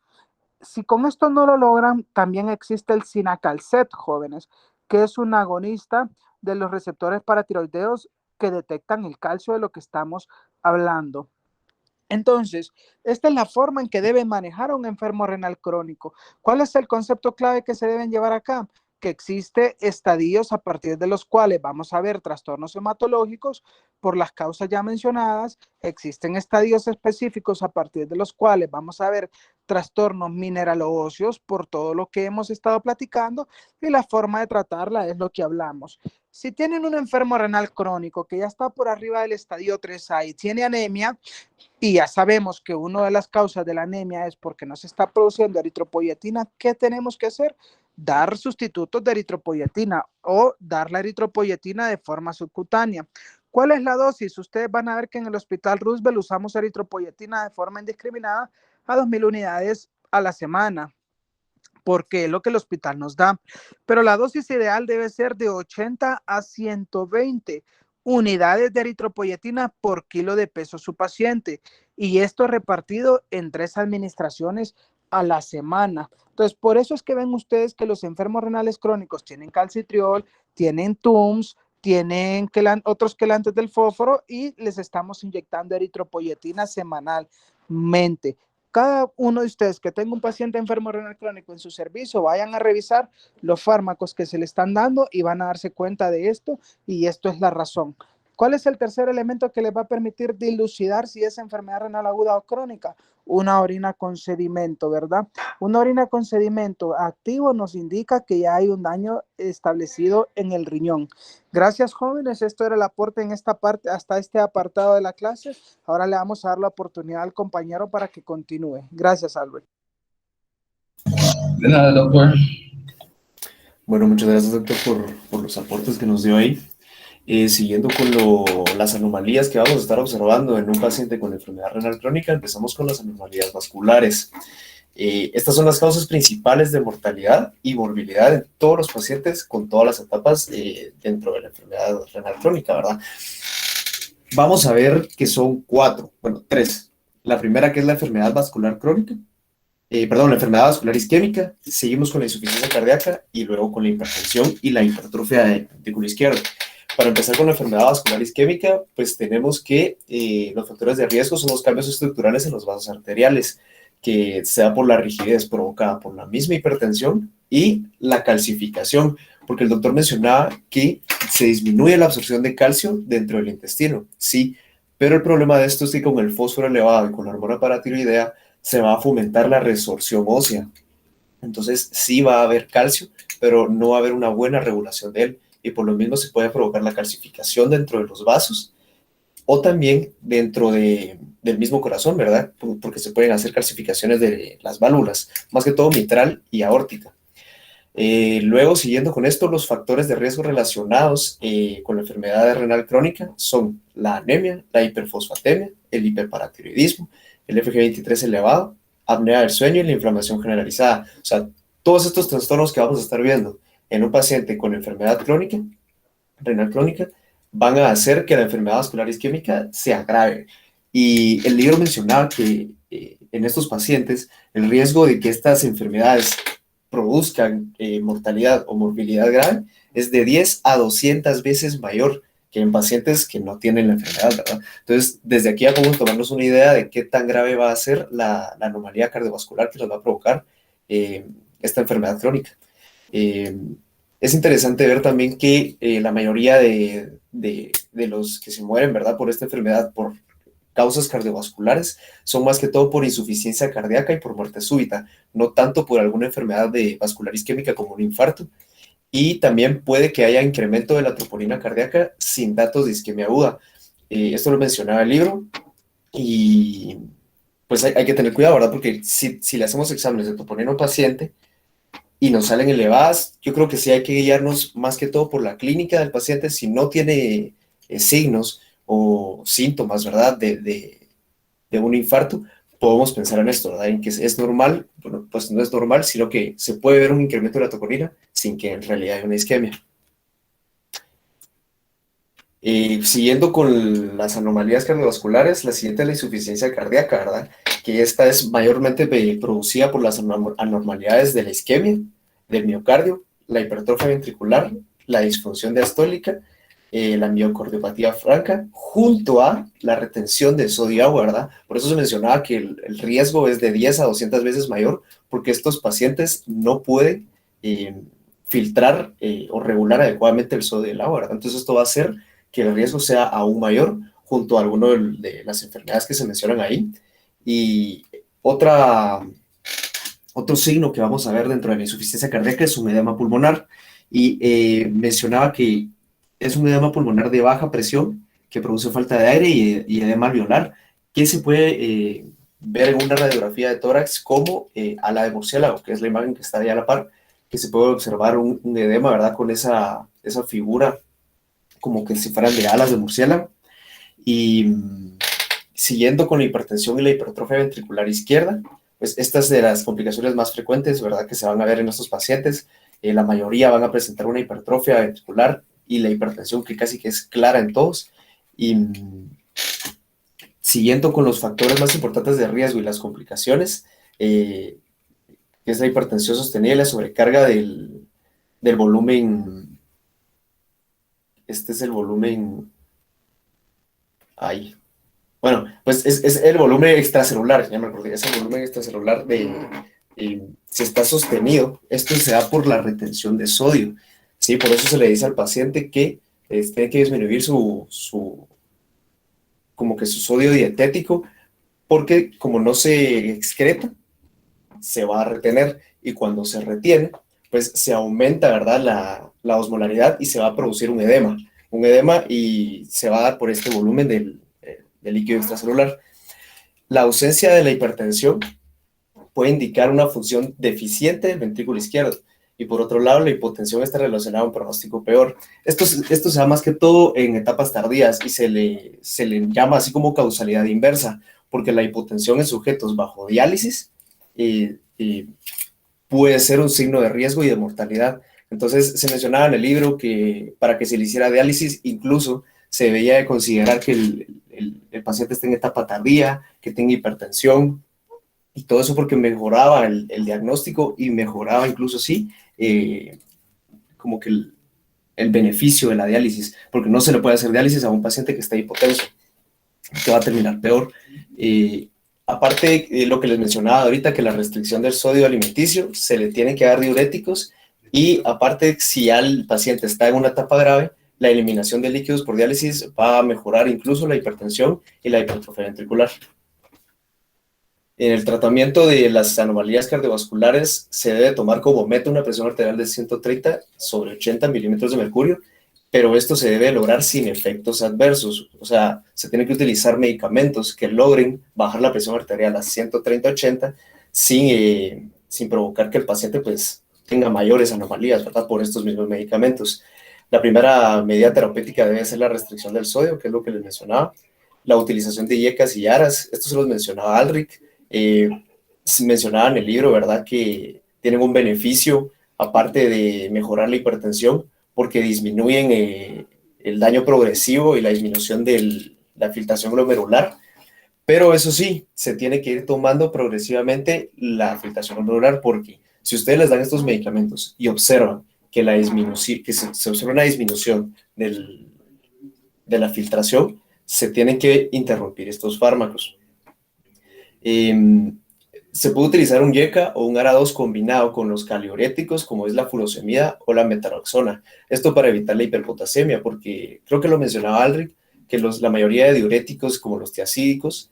Si con esto no lo logran, también existe el Cinacalcet, jóvenes, que es un agonista de los receptores paratiroideos que detectan el calcio de lo que estamos hablando. Entonces, esta es la forma en que debe manejar a un enfermo renal crónico. ¿Cuál es el concepto clave que se deben llevar acá? Que existe estadios a partir de los cuales vamos a ver trastornos hematológicos por las causas ya mencionadas. Existen estadios específicos a partir de los cuales vamos a ver trastornos mineralo-óseos por todo lo que hemos estado platicando y la forma de tratarla es lo que hablamos. Si tienen un enfermo renal crónico que ya está por arriba del estadio 3A y tiene anemia, y ya sabemos que una de las causas de la anemia es porque no se está produciendo eritropoyetina, ¿qué tenemos que hacer? Dar sustitutos de eritropoyetina o dar la eritropoyetina de forma subcutánea. ¿Cuál es la dosis? Ustedes van a ver que en el Hospital Roosevelt usamos eritropoyetina de forma indiscriminada a 2.000 unidades a la semana, porque es lo que el hospital nos da. Pero la dosis ideal debe ser de 80 a 120 unidades de eritropoyetina por kilo de peso su paciente. Y esto repartido en 3 administraciones a la semana. Entonces, por eso es que ven ustedes que los enfermos renales crónicos tienen calcitriol, tienen TUMS, tienen otros quelantes del fósforo y les estamos inyectando eritropoyetina semanalmente. Cada uno de ustedes que tenga un paciente enfermo renal crónico en su servicio, vayan a revisar los fármacos que se le están dando y van a darse cuenta de esto, y esto es la razón. ¿Cuál es el tercer elemento que les va a permitir dilucidar si es enfermedad renal aguda o crónica? Una orina con sedimento, ¿verdad? Una orina con sedimento activo nos indica que ya hay un daño establecido en el riñón. Gracias, jóvenes. Esto era el aporte en esta parte, hasta este apartado de la clase. Ahora le vamos a dar la oportunidad al compañero para que continúe. Gracias, Albert. De nada, doctor. Bueno, muchas gracias, doctor, por los aportes que nos dio ahí. Siguiendo con las anomalías que vamos a estar observando en un paciente con enfermedad renal crónica, empezamos con las anomalías vasculares. Estas son las causas principales de mortalidad y morbilidad en todos los pacientes con todas las etapas dentro de la enfermedad renal crónica, ¿verdad? Vamos a ver que son tres. La primera, que es la enfermedad vascular crónica. La enfermedad vascular isquémica, seguimos con la insuficiencia cardíaca y luego con la hipertensión y la hipertrofia del ventrículo izquierdo. Para empezar con la enfermedad vascular isquémica, pues tenemos que los factores de riesgo son los cambios estructurales en los vasos arteriales, que se da por la rigidez provocada por la misma hipertensión y la calcificación, porque el doctor mencionaba que se disminuye la absorción de calcio dentro del intestino, sí, pero el problema de esto es que con el fósforo elevado y con la hormona paratiroidea se va a fomentar la resorción ósea. Entonces sí va a haber calcio, pero no va a haber una buena regulación de él, y por lo mismo se puede provocar la calcificación dentro de los vasos o también dentro del mismo corazón, ¿verdad? Porque se pueden hacer calcificaciones de las válvulas, más que todo mitral y aórtica. Luego, siguiendo con esto, los factores de riesgo relacionados con la enfermedad renal crónica son la anemia, la hiperfosfatemia, el hiperparatiroidismo, el FG23 elevado, apnea del sueño y la inflamación generalizada. O sea, todos estos trastornos que vamos a estar viendo en un paciente con enfermedad crónica, renal crónica, van a hacer que la enfermedad vascular isquémica se agrave. Y el libro mencionaba que en estos pacientes el riesgo de que estas enfermedades produzcan mortalidad o morbilidad grave es de 10 a 200 veces mayor que en pacientes que no tienen la enfermedad, ¿verdad? Entonces, desde aquí ya podemos tomarnos una idea de qué tan grave va a ser la anomalía cardiovascular que nos va a provocar esta enfermedad crónica. Es interesante ver también que la mayoría de los que se mueren, ¿verdad?, por esta enfermedad, por causas cardiovasculares, son más que todo por insuficiencia cardíaca y por muerte súbita, no tanto por alguna enfermedad vascular isquémica como un infarto. Y también puede que haya incremento de la troponina cardíaca sin datos de isquemia aguda. Esto lo mencionaba el libro y pues hay que tener cuidado, ¿verdad? Porque si le hacemos exámenes de troponina a un paciente y nos salen elevadas, yo creo que sí hay que guiarnos más que todo por la clínica del paciente. Si no tiene signos o síntomas, ¿verdad? De un infarto, podemos pensar en esto, ¿verdad? En que es normal. Bueno, pues no es normal, sino que se puede ver un incremento de la troponina sin que en realidad haya una isquemia. Siguiendo con las anomalías cardiovasculares, la siguiente es la insuficiencia cardíaca, ¿verdad? Que esta es mayormente producida por las anormalidades de la isquemia, del miocardio, la hipertrofia ventricular, la disfunción diastólica, la miocardiopatía franca, junto a la retención de sodio y agua, ¿verdad? Por eso se mencionaba que el riesgo es de 10 a 200 veces mayor, porque estos pacientes no pueden filtrar o regular adecuadamente el sodio y el agua, ¿verdad? Entonces esto va a hacer que el riesgo sea aún mayor junto a alguno de las enfermedades que se mencionan ahí. Y otro signo que vamos a ver dentro de la insuficiencia cardíaca es un edema pulmonar. Y mencionaba que es un edema pulmonar de baja presión que produce falta de aire y edema alveolar, que se puede ver en una radiografía de tórax como ala de murciélago, que es la imagen que está ahí a la par, que se puede observar un edema, ¿verdad? Con esa figura como que si fueran de alas de murciélago. Y siguiendo con la hipertensión y la hipertrofia ventricular izquierda, pues estas de las complicaciones más frecuentes, ¿verdad? Que se van a ver en estos pacientes. La mayoría van a presentar una hipertrofia ventricular y la hipertensión que casi que es clara en todos. Y siguiendo con los factores más importantes de riesgo y las complicaciones, que es la hipertensión sostenida y la sobrecarga del volumen. Este es el volumen. Ahí. Bueno, pues es el volumen extracelular, ya me acordé, es el volumen extracelular si está sostenido. Esto se da por la retención de sodio, ¿sí? Por eso se le dice al paciente que tiene que disminuir como que su sodio dietético, porque como no se excreta, se va a retener, y cuando se retiene, pues se aumenta, ¿verdad? La osmolaridad y se va a producir un edema y se va a dar por este volumen del líquido extracelular. La ausencia de la hipertensión puede indicar una función deficiente del ventrículo izquierdo, y por otro lado la hipotensión está relacionada a un pronóstico peor. Esto se da más que todo en etapas tardías y se le llama así como causalidad inversa, porque la hipotensión en sujetos bajo diálisis puede ser un signo de riesgo y de mortalidad. Entonces se mencionaba en el libro que para que se le hiciera diálisis incluso se debía de considerar que el paciente esté en etapa tardía, que tenga hipertensión, y todo eso porque mejoraba el diagnóstico y mejoraba incluso como que el beneficio de la diálisis, porque no se le puede hacer diálisis a un paciente que está hipotenso, que va a terminar peor. Aparte, lo que les mencionaba ahorita, que la restricción del sodio alimenticio, se le tienen que dar diuréticos, y aparte, si ya el paciente está en una etapa grave, la eliminación de líquidos por diálisis va a mejorar incluso la hipertensión y la hipertrofia ventricular. En el tratamiento de las anomalías cardiovasculares se debe tomar como meta una presión arterial de 130/80 milímetros de mercurio, pero esto se debe lograr sin efectos adversos. O sea, se tienen que utilizar medicamentos que logren bajar la presión arterial a 130/80 sin provocar que el paciente pues tenga mayores anomalías, ¿verdad? Por estos mismos medicamentos. La primera medida terapéutica debe ser la restricción del sodio, que es lo que les mencionaba. La utilización de IECAS y ARAS, esto se los mencionaba Alric. Mencionaba en el libro, ¿verdad? Que tienen un beneficio, aparte de mejorar la hipertensión, porque disminuyen el daño progresivo y la disminución de la filtración glomerular. Pero eso sí, se tiene que ir tomando progresivamente la filtración glomerular, porque si ustedes les dan estos medicamentos y observan que se observa una disminución de la filtración, se tienen que interrumpir estos fármacos. Se puede utilizar un YECA o un ARA2 combinado con los caliuréticos, como es la furosemida o la metaroxona. Esto para evitar la hiperpotasemia, porque creo que lo mencionaba Alric, que la mayoría de diuréticos, como los tiacídicos,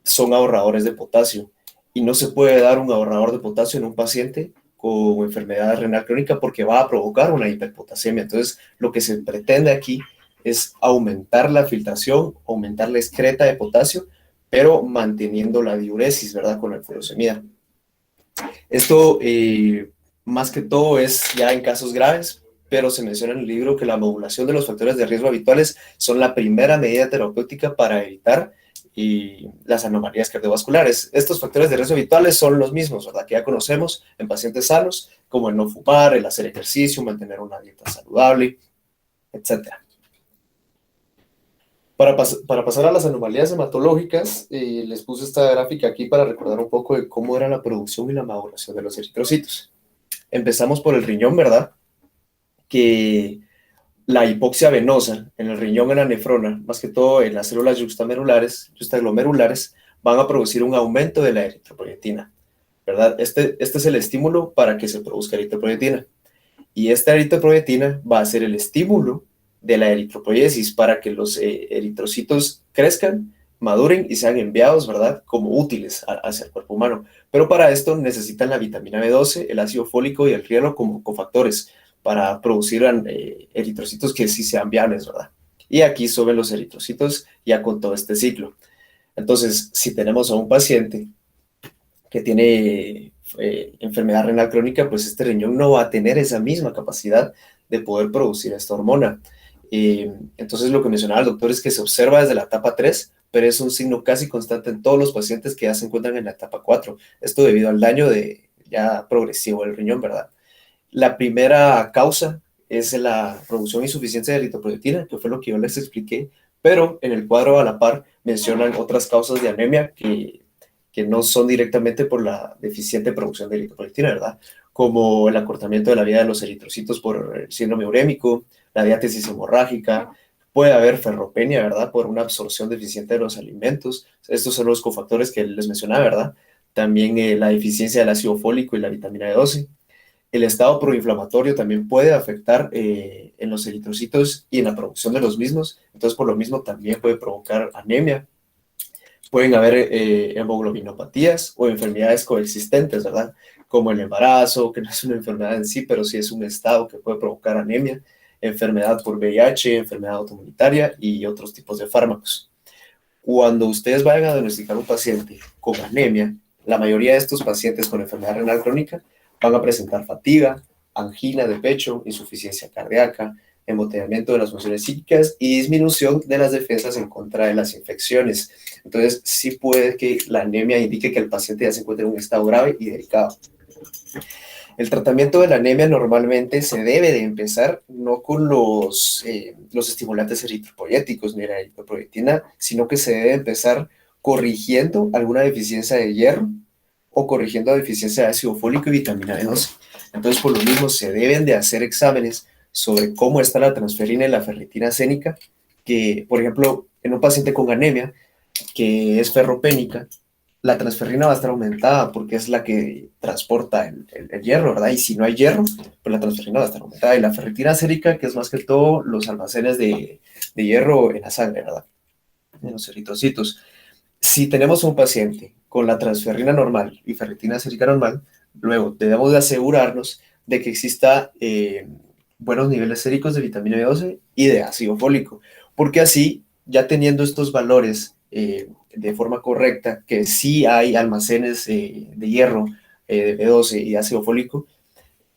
son ahorradores de potasio, y no se puede dar un ahorrador de potasio en un paciente con enfermedad renal crónica porque va a provocar una hiperpotasemia. Entonces, lo que se pretende aquí es aumentar la filtración, aumentar la excreta de potasio, pero manteniendo la diuresis, ¿verdad? Con la furosemida. Esto, más que todo, es ya en casos graves, pero se menciona en el libro que la modulación de los factores de riesgo habituales son la primera medida terapéutica para evitar las anomalías cardiovasculares. Estos factores de riesgo habituales son los mismos, ¿verdad? Que ya conocemos en pacientes sanos, como el no fumar, el hacer ejercicio, mantener una dieta saludable, etc. Para pasar a las anomalías hematológicas, les puse esta gráfica aquí para recordar un poco de cómo era la producción y la maduración de los eritrocitos. Empezamos por el riñón, ¿verdad? Que la hipoxia venosa en el riñón, en la nefrona, más que todo en las células yuxtaglomerulares, van a producir un aumento de la eritropoyetina, ¿verdad? Este es el estímulo para que se produzca eritropoyetina. Y esta eritropoyetina va a ser el estímulo de la eritropoiesis para que los eritrocitos crezcan, maduren y sean enviados, ¿verdad?, como útiles hacia el cuerpo humano. Pero para esto necesitan la vitamina B12, el ácido fólico y el rielo como cofactores para producir eritrocitos que sí sean viables, ¿verdad? Y aquí suben los eritrocitos ya con todo este ciclo. Entonces, si tenemos a un paciente que tiene enfermedad renal crónica, pues este riñón no va a tener esa misma capacidad de poder producir esta hormona. Entonces, lo que mencionaba el doctor es que se observa desde la etapa 3, pero es un signo casi constante en todos los pacientes que ya se encuentran en la etapa 4. Esto debido al daño ya progresivo del riñón, ¿verdad? La primera causa es la producción insuficiente de eritropoyetina, que fue lo que yo les expliqué, pero en el cuadro a la par mencionan otras causas de anemia que no son directamente por la deficiente producción de eritropoyetina, ¿verdad? Como el acortamiento de la vida de los eritrocitos por el síndrome urémico, la diátesis hemorrágica, puede haber ferropenia, ¿verdad? Por una absorción deficiente de los alimentos. Estos son los cofactores que les mencionaba, ¿verdad? También la deficiencia del ácido fólico y la vitamina B12. El estado proinflamatorio también puede afectar en los eritrocitos y en la producción de los mismos. Entonces, por lo mismo, también puede provocar anemia. Pueden haber hemoglobinopatías o enfermedades coexistentes, ¿verdad? Como el embarazo, que no es una enfermedad en sí, pero sí es un estado que puede provocar anemia, enfermedad por VIH, enfermedad autoinmunitaria y otros tipos de fármacos. Cuando ustedes vayan a diagnosticar un paciente con anemia, la mayoría de estos pacientes con enfermedad renal crónica van a presentar fatiga, angina de pecho, insuficiencia cardíaca, embotellamiento de las funciones psíquicas y disminución de las defensas en contra de las infecciones. Entonces, sí puede que la anemia indique que el paciente ya se encuentra en un estado grave y delicado. El tratamiento de la anemia normalmente se debe de empezar no con los estimulantes eritropoyéticos ni la eritropoyetina, sino que se debe empezar corrigiendo alguna deficiencia de hierro o corrigiendo la deficiencia de ácido fólico y vitamina B12. Entonces, por lo mismo, se deben de hacer exámenes sobre cómo está la transferrina y la ferritina sénica, que, por ejemplo, en un paciente con anemia, que es ferropénica, la transferrina va a estar aumentada porque es la que transporta el hierro, ¿verdad? Y si no hay hierro, pues la transferrina va a estar aumentada. Y la ferritina sérica, que es más que todo los almacenes de hierro en la sangre, ¿verdad? En los eritrocitos. Si tenemos un paciente con la transferrina normal y ferritina sérica normal, luego debemos de asegurarnos de que exista buenos niveles séricos de vitamina B12 y de ácido fólico, porque así, ya teniendo estos valores de forma correcta, que sí hay almacenes de hierro, de B12 y ácido fólico,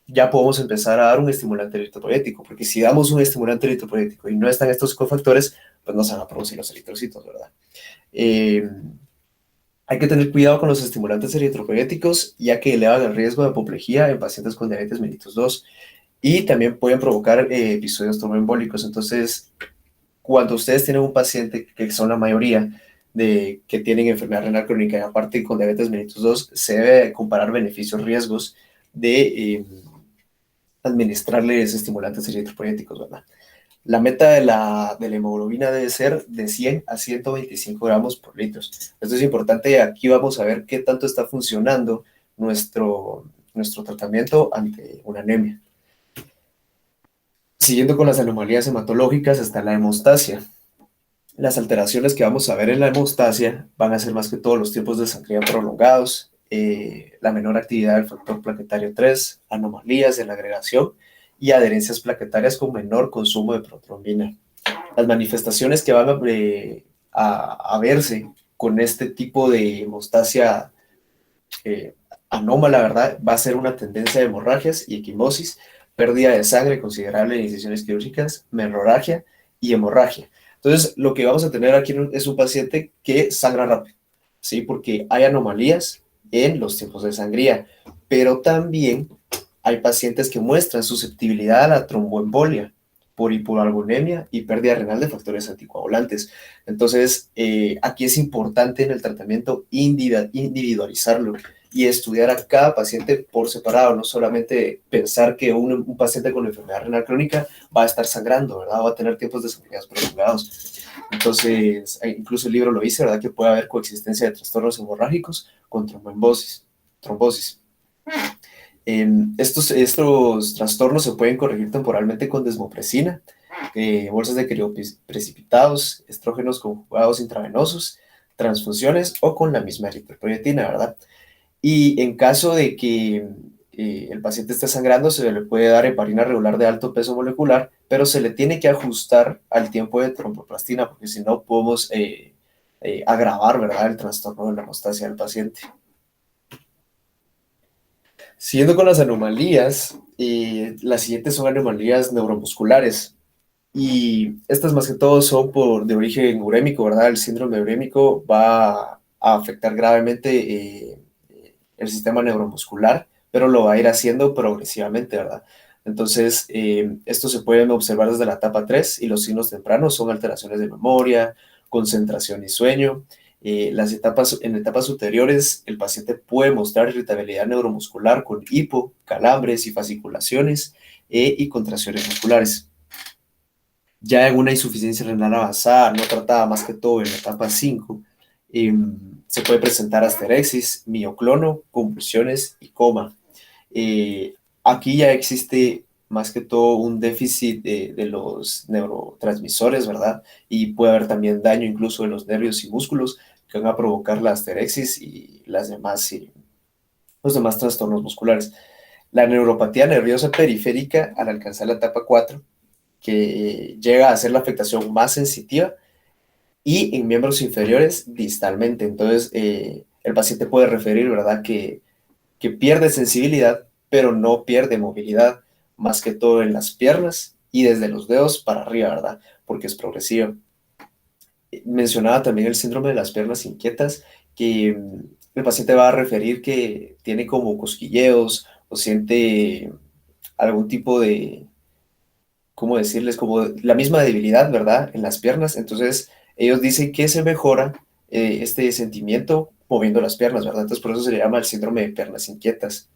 ya podemos empezar a dar un estimulante eritropoyético, porque si damos un estimulante eritropoyético y no están estos cofactores, pues no se van a producir los eritrocitos, ¿verdad? Hay que tener cuidado con los estimulantes eritropoyéticos, ya que elevan el riesgo de apoplejía en pacientes con diabetes mellitus 2 y también pueden provocar episodios tromboembólicos. Entonces, cuando ustedes tienen un paciente, que son la mayoría que tienen enfermedad renal crónica y aparte con diabetes mellitus 2, se debe comparar beneficios-riesgos de administrarles estimulantes eritropoyéticos, ¿verdad? La meta de la hemoglobina debe ser de 100 a 125 gramos por litro. Esto es importante. Aquí vamos a ver qué tanto está funcionando nuestro tratamiento ante una anemia. Siguiendo con las anomalías hematológicas, está la hemostasia. Las alteraciones que vamos a ver en la hemostasia van a ser más que todos los tiempos de sangría prolongados, la menor actividad del factor plaquetario 3, anomalías en la agregación y adherencias plaquetarias con menor consumo de protrombina. Las manifestaciones que van a verse con este tipo de hemostasia anómala, ¿verdad? Va a ser una tendencia de hemorragias y equimosis, pérdida de sangre considerable en incisiones quirúrgicas, menorragia y hemorragia. Entonces, lo que vamos a tener aquí es un paciente que sangra rápido, ¿sí? Porque hay anomalías en los tiempos de sangría, pero también hay pacientes que muestran susceptibilidad a la tromboembolia por hipoalbuminemia y pérdida renal de factores anticoagulantes. Entonces, aquí es importante en el tratamiento individualizarlo y estudiar a cada paciente por separado, no solamente pensar que un paciente con enfermedad renal crónica va a estar sangrando, ¿verdad? Va a tener tiempos de sangrías prolongados. Entonces, incluso el libro lo dice, ¿verdad? Que puede haber coexistencia de trastornos hemorrágicos con trombosis. Estos trastornos se pueden corregir temporalmente con desmopresina, bolsas de crioprecipitados, estrógenos conjugados intravenosos, transfusiones o con la misma eritropoyetina, ¿verdad? Y en caso de que el paciente esté sangrando, se le puede dar heparina regular de alto peso molecular, pero se le tiene que ajustar al tiempo de tromboplastina, porque si no podemos agravar, ¿verdad?, el trastorno de la hemostasia del paciente. Siguiendo con las anomalías, las siguientes son anomalías neuromusculares. Y estas más que todo son de origen urémico, ¿verdad? El síndrome urémico va a afectar gravemente el sistema neuromuscular, pero lo va a ir haciendo progresivamente, ¿verdad? Entonces, esto se puede observar desde la etapa 3 y los signos tempranos son alteraciones de memoria, concentración y sueño. En etapas superiores, el paciente puede mostrar irritabilidad neuromuscular con hipo, calambres y fasciculaciones y contracciones musculares. Ya en una insuficiencia renal avanzada, no tratada más que todo en la etapa 5, se puede presentar asterexis, mioclono, convulsiones y coma. Aquí ya existe más que todo un déficit de los neurotransmisores, ¿verdad? Y puede haber también daño incluso en los nervios y músculos que van a provocar la asterexis y los demás trastornos musculares. La neuropatía nerviosa periférica al alcanzar la etapa 4, que llega a ser la afectación más sensitiva y en miembros inferiores distalmente. Entonces, el paciente puede referir, ¿verdad?, que pierde sensibilidad, pero no pierde movilidad, más que todo en las piernas y desde los dedos para arriba, ¿verdad?, porque es progresivo. Mencionaba también el síndrome de las piernas inquietas, que el paciente va a referir que tiene como cosquilleos o siente algún tipo de, ¿cómo decirles?, como la misma debilidad, ¿verdad?, en las piernas. Entonces, ellos dicen que se mejora este sentimiento moviendo las piernas, ¿verdad? Entonces, por eso se le llama el síndrome de piernas inquietas.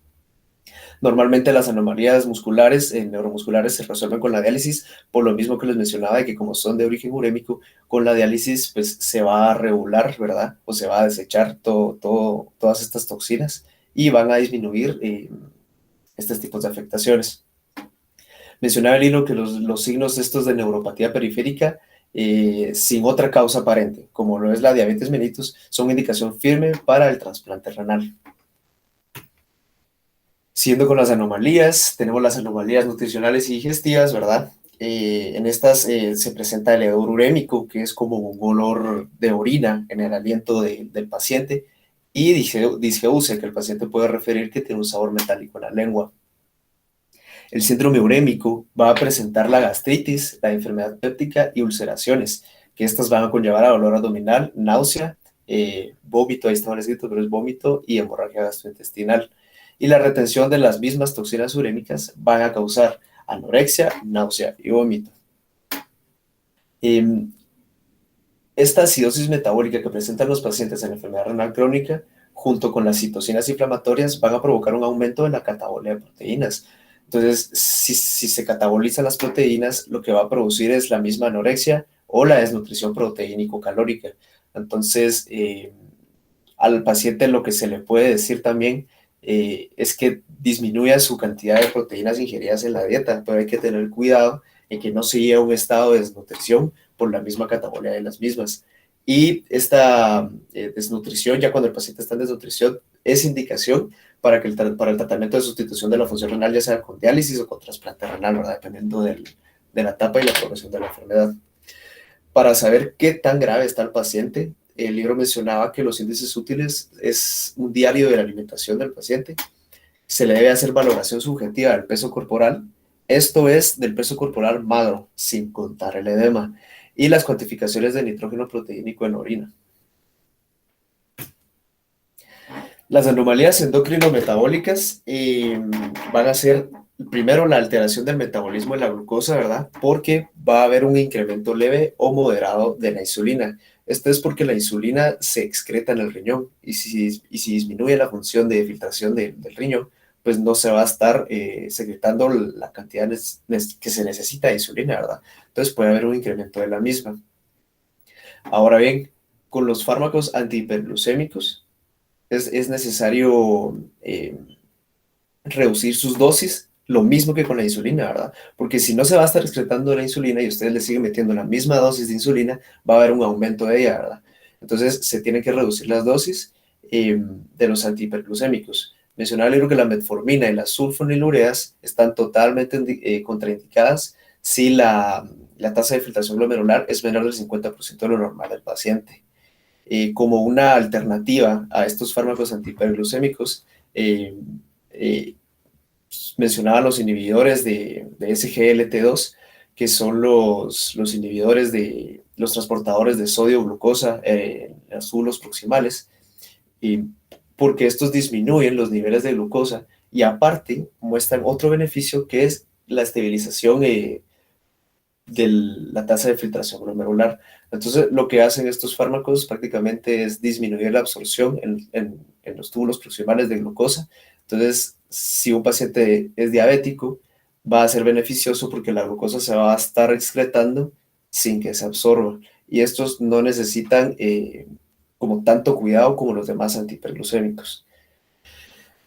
Normalmente las anomalías musculares, neuromusculares, se resuelven con la diálisis, por lo mismo que les mencionaba, de que como son de origen urémico, con la diálisis pues se va a regular, ¿verdad? O se va a desechar todas estas toxinas y van a disminuir estos tipos de afectaciones. Mencionaba el hilo que los signos estos de neuropatía periférica sin otra causa aparente, como lo es la diabetes mellitus, son indicación firme para el trasplante renal. Siguiendo con las anomalías, tenemos las anomalías nutricionales y digestivas, ¿verdad? En estas se presenta el hedor urémico, que es como un olor de orina en el aliento del paciente, y disgeusia, que el paciente puede referir que tiene un sabor metálico en la lengua. El síndrome urémico va a presentar la gastritis, la enfermedad péptica y ulceraciones, que estas van a conllevar a dolor abdominal, náusea, vómito, ahí estaba escrito, pero es vómito y hemorragia gastrointestinal. Y la retención de las mismas toxinas urémicas van a causar anorexia, náusea y vómito. Esta acidosis metabólica que presentan los pacientes en la enfermedad renal crónica, junto con las citocinas inflamatorias, van a provocar un aumento en la catabolia de proteínas. Entonces, si se catabolizan las proteínas, lo que va a producir es la misma anorexia o la desnutrición proteínico-calórica. Entonces, al paciente lo que se le puede decir también es que disminuya su cantidad de proteínas ingeridas en la dieta, pero hay que tener cuidado en que no se llegue a un estado de desnutrición por la misma catabolia de las mismas. Y esta desnutrición, ya cuando el paciente está en desnutrición, es indicación para el tratamiento de sustitución de la función renal, ya sea con diálisis o con trasplante renal, ¿verdad?, dependiendo de la etapa y la progresión de la enfermedad. para saber qué tan grave está el paciente. El libro mencionaba que los índices útiles es un diario de la alimentación del paciente. Se le debe hacer valoración subjetiva del peso corporal. Esto es del peso corporal magro, sin contar el edema, y las cuantificaciones de nitrógeno proteínico en la orina. Las anomalías endocrino-metabólicas van a ser, primero, la alteración del metabolismo de la glucosa, ¿verdad? Porque va a haber un incremento leve o moderado de la insulina. Esto es porque la insulina se excreta en el riñón y si disminuye la función de filtración del riñón, pues no se va a estar secretando la cantidad que se necesita de insulina, ¿verdad? Entonces puede haber un incremento de la misma. Ahora bien, con los fármacos antihiperglucémicos, es necesario reducir sus dosis, lo mismo que con la insulina, ¿verdad? Porque si no se va a estar excretando la insulina y ustedes le siguen metiendo la misma dosis de insulina, va a haber un aumento de ella, ¿verdad? Entonces se tienen que reducir las dosis de los antihiperglucémicos. Mencionaba el libro que la metformina y las sulfonilureas están totalmente contraindicadas si la tasa de filtración glomerular es menor del 50% de lo normal del paciente. Como una alternativa a estos fármacos antihiperglucémicos, mencionaba los inhibidores de SGLT2, que son los inhibidores de los transportadores de sodio-glucosa en los túbulos proximales, porque estos disminuyen los niveles de glucosa y aparte muestran otro beneficio que es la estabilización de la tasa de filtración glomerular. Entonces, lo que hacen estos fármacos prácticamente es disminuir la absorción en los túbulos proximales de glucosa. Entonces, si un paciente es diabético, va a ser beneficioso porque la glucosa se va a estar excretando sin que se absorba. Y estos no necesitan como tanto cuidado como los demás antihiperglucémicos.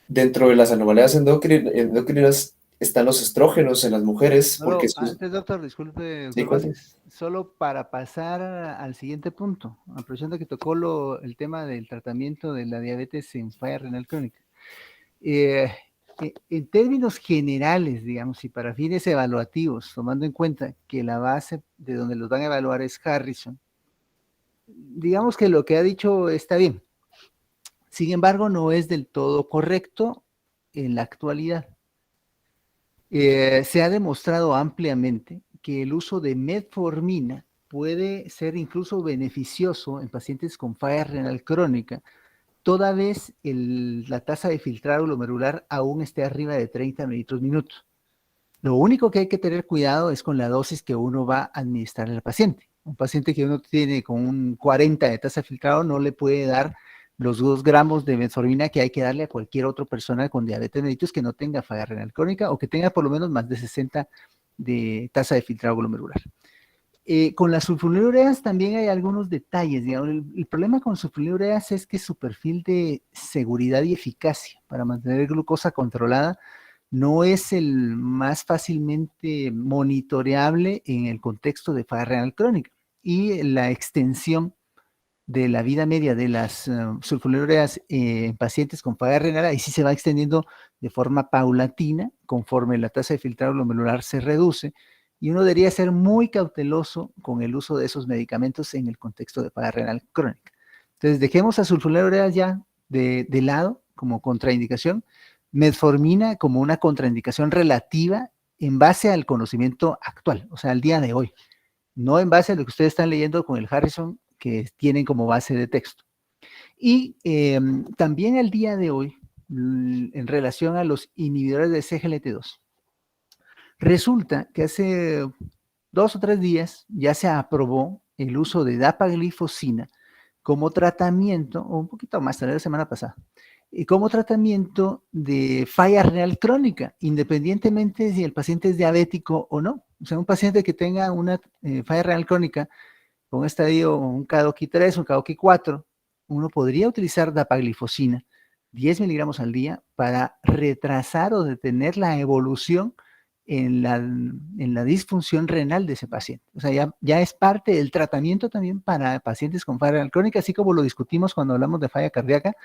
Dentro de las anomalías endocrinas están los estrógenos en las mujeres. Porque antes, doctor, disculpe, sí, solo para pasar al siguiente punto, aprovechando que tocó el tema del tratamiento de la diabetes en falla renal crónica. En términos generales, digamos, y para fines evaluativos, tomando en cuenta que la base de donde los van a evaluar es Harrison, digamos que lo que ha dicho está bien. Sin embargo, no es del todo correcto en la actualidad. Se ha demostrado ampliamente que el uso de metformina puede ser incluso beneficioso en pacientes con falla renal crónica, toda vez la tasa de filtrado glomerular aún esté arriba de 30 mililitros minutos. Lo único que hay que tener cuidado es con la dosis que uno va a administrar al paciente. Un paciente que uno tiene con un 40 de tasa de filtrado no le puede dar los 2 gramos de metformina que hay que darle a cualquier otra persona con diabetes mellitus que no tenga falla renal crónica o que tenga por lo menos más de 60 de tasa de filtrado glomerular. Con las sulfonilureas también hay algunos detalles. Digamos, el problema con sulfonilureas es que su perfil de seguridad y eficacia para mantener glucosa controlada no es el más fácilmente monitoreable en el contexto de falla renal crónica. Y la extensión de la vida media de las sulfonilureas en pacientes con falla renal, ahí sí se va extendiendo de forma paulatina conforme la tasa de filtrado glomerular se reduce, y uno debería ser muy cauteloso con el uso de esos medicamentos en el contexto de falla renal crónica. Entonces, dejemos a sulfonilureas ya de lado como contraindicación, metformina como una contraindicación relativa en base al conocimiento actual, o sea, al día de hoy, no en base a lo que ustedes están leyendo con el Harrison, que tienen como base de texto. Y también al día de hoy, en relación a los inhibidores de SGLT2, resulta que hace 2 o 3 días ya se aprobó el uso de dapaglifosina como tratamiento, o un poquito más, tal vez la semana pasada, como tratamiento de falla renal crónica, independientemente si el paciente es diabético o no. O sea, un paciente que tenga una falla renal crónica con estadio, un KDOQI 3, un KDOQI 4, uno podría utilizar dapaglifosina, 10 miligramos al día, para retrasar o detener la evolución en la disfunción renal de ese paciente. O sea, ya es parte del tratamiento también para pacientes con falla renal crónica, así como lo discutimos cuando hablamos de falla cardíaca,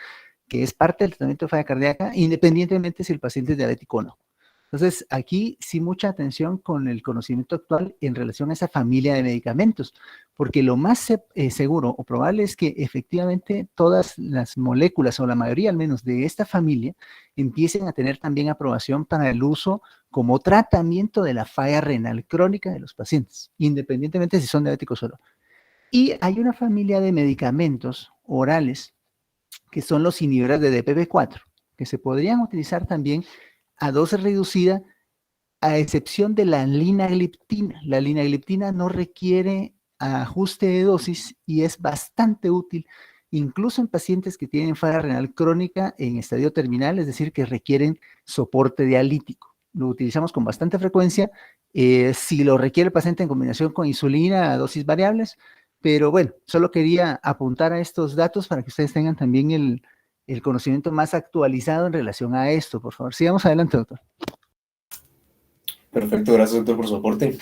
que es parte del tratamiento de falla cardíaca, independientemente si el paciente es diabético o no. Entonces, aquí sí mucha atención con el conocimiento actual en relación a esa familia de medicamentos, porque lo más seguro o probable es que efectivamente todas las moléculas, o la mayoría al menos de esta familia, empiecen a tener también aprobación para el uso como tratamiento de la falla renal crónica de los pacientes, independientemente si son diabéticos o no. Y hay una familia de medicamentos orales que son los inhibidores de DPP-4, que se podrían utilizar también a dosis reducida, a excepción de la linagliptina. La linagliptina no requiere ajuste de dosis y es bastante útil, incluso en pacientes que tienen falla renal crónica en estadio terminal, es decir, que requieren soporte dialítico. Lo utilizamos con bastante frecuencia, si lo requiere el paciente en combinación con insulina a dosis variables, pero bueno, solo quería apuntar a estos datos para que ustedes tengan también el conocimiento más actualizado en relación a esto. Por favor, sigamos adelante, doctor. Perfecto, gracias doctor por su aporte.